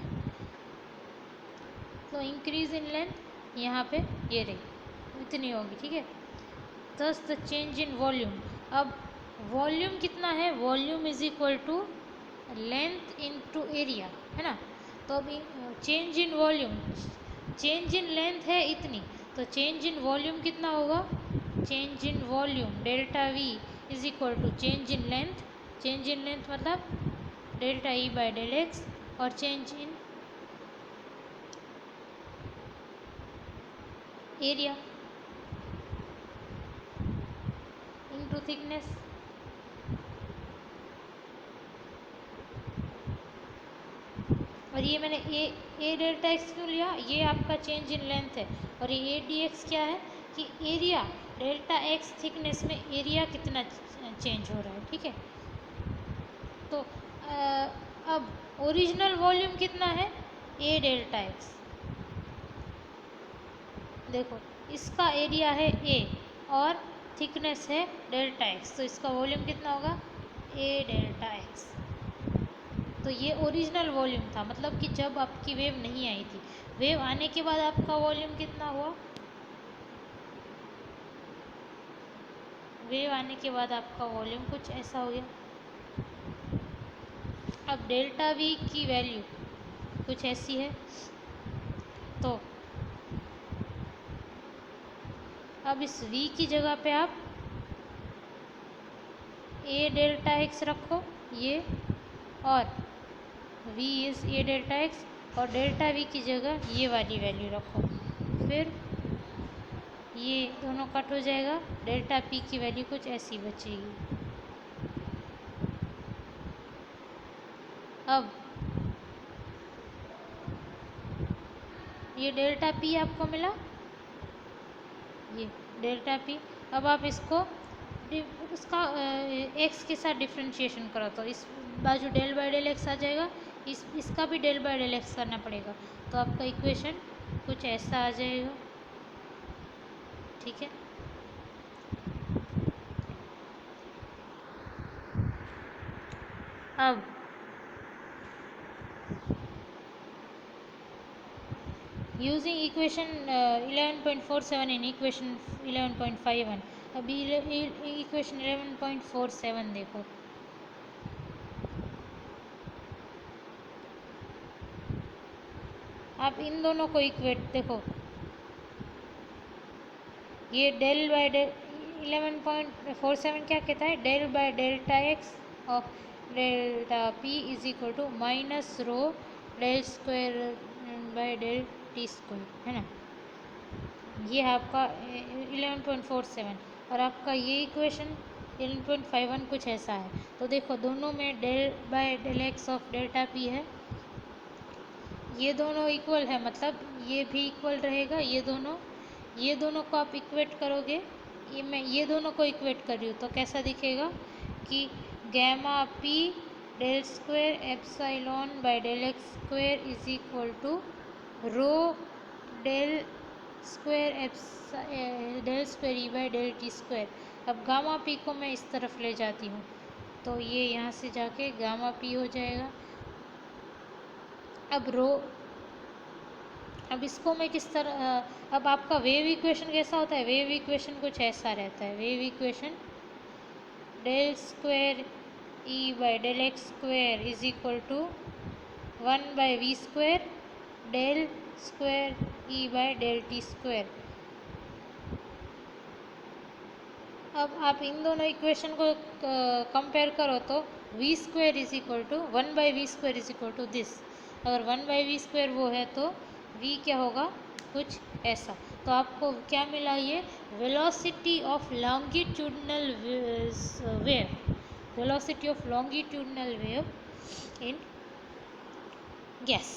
तो इंक्रीज इन लेंथ यहाँ पे ये रही, इतनी होगी, ठीक है। This the change in volume. अब वॉल्यूम कितना है? Volume is equal to length into area, है ना। तो अभी change in volume, change in length है इतनी, तो चेंज इन वॉल्यूम कितना होगा? Change in volume delta v is equal to change in length, change in length मतलब delta e by del x, और change in area into thickness. और ये मैंने ए डेल्टा एक्स क्यों लिया? ये आपका चेंज इन लेंथ है, और ये ए डी एक्स क्या है कि एरिया, डेल्टा एक्स थिकनेस में एरिया कितना चेंज हो रहा है, ठीक है। तो अब ओरिजिनल वॉल्यूम कितना है? ए डेल्टा एक्स। देखो इसका एरिया है ए और थिकनेस है डेल्टा एक्स, तो इसका वॉल्यूम कितना होगा? ए डेल्टा एक्स। तो ये ओरिजिनल वॉल्यूम था, मतलब कि जब आपकी वेव नहीं आई थी। वेव आने के बाद आपका वॉल्यूम कितना हुआ? वेव आने के बाद आपका वॉल्यूम कुछ ऐसा हो गया। अब डेल्टा वी की वैल्यू कुछ ऐसी है, तो अब इस v की जगह पे आप ए डेल्टा एक्स रखो ये, और v is a delta x, और डेल्टा v की जगह ये वाली वैल्यू रखो, फिर ये दोनों कट हो जाएगा, डेल्टा p की वैल्यू कुछ ऐसी बचेगी। अब ये डेल्टा p आपको मिला, ये डेल्टा p। अब आप इसको उसका x के साथ डिफ्रेंशिएशन करो, तो इस बाजू डेल बाय डेल एक्स आ जाएगा, इसका भी डेल बाय डेल एक्स करना पड़ेगा, तो आपका इक्वेशन कुछ ऐसा आ जाएगा, ठीक है। अब यूजिंग इक्वेशन 11.47 इन इक्वेशन 11.51, अभी इक्वेशन 11.47 देखो। आप इन दोनों को इक्वेट देखो, ये डेल बाय डेल 11.47 क्या कहता है? Del by delta X of delta P is equal to minus rho del square by del T square, है ना। ये है आपका 11.47 और आपका ये इक्वेशन 11.51 कुछ ऐसा है। तो देखो दोनों में del by del X of delta P है, ये दोनों इक्वल है, मतलब ये भी इक्वल रहेगा, ये दोनों को आप इक्वेट करोगे, ये मैं ये दोनों को इक्वेट कर रही हूँ तो कैसा दिखेगा कि gamma P del square epsilon by del x square is equal to rho del square del square E by del T square. अब गामा पी को मैं इस तरफ ले जाती हूँ तो ये यहाँ से जाके गामा पी हो जाएगा। अब इसको मैं किस तरह, अब आपका वेव इक्वेशन कैसा होता है, वेव इक्वेशन कुछ ऐसा रहता है, wave equation del square E by del x square is equal to 1 by v square del square E by del T square. अब आप इन दोनों इक्वेशन को कंपेयर करो तो v square is equal to 1 by v square is equal to this, अगर 1 by v square वो है तो वी क्या होगा, कुछ ऐसा। तो आपको क्या मिला, ये velocity of longitudinal wave, velocity of longitudinal wave in gas.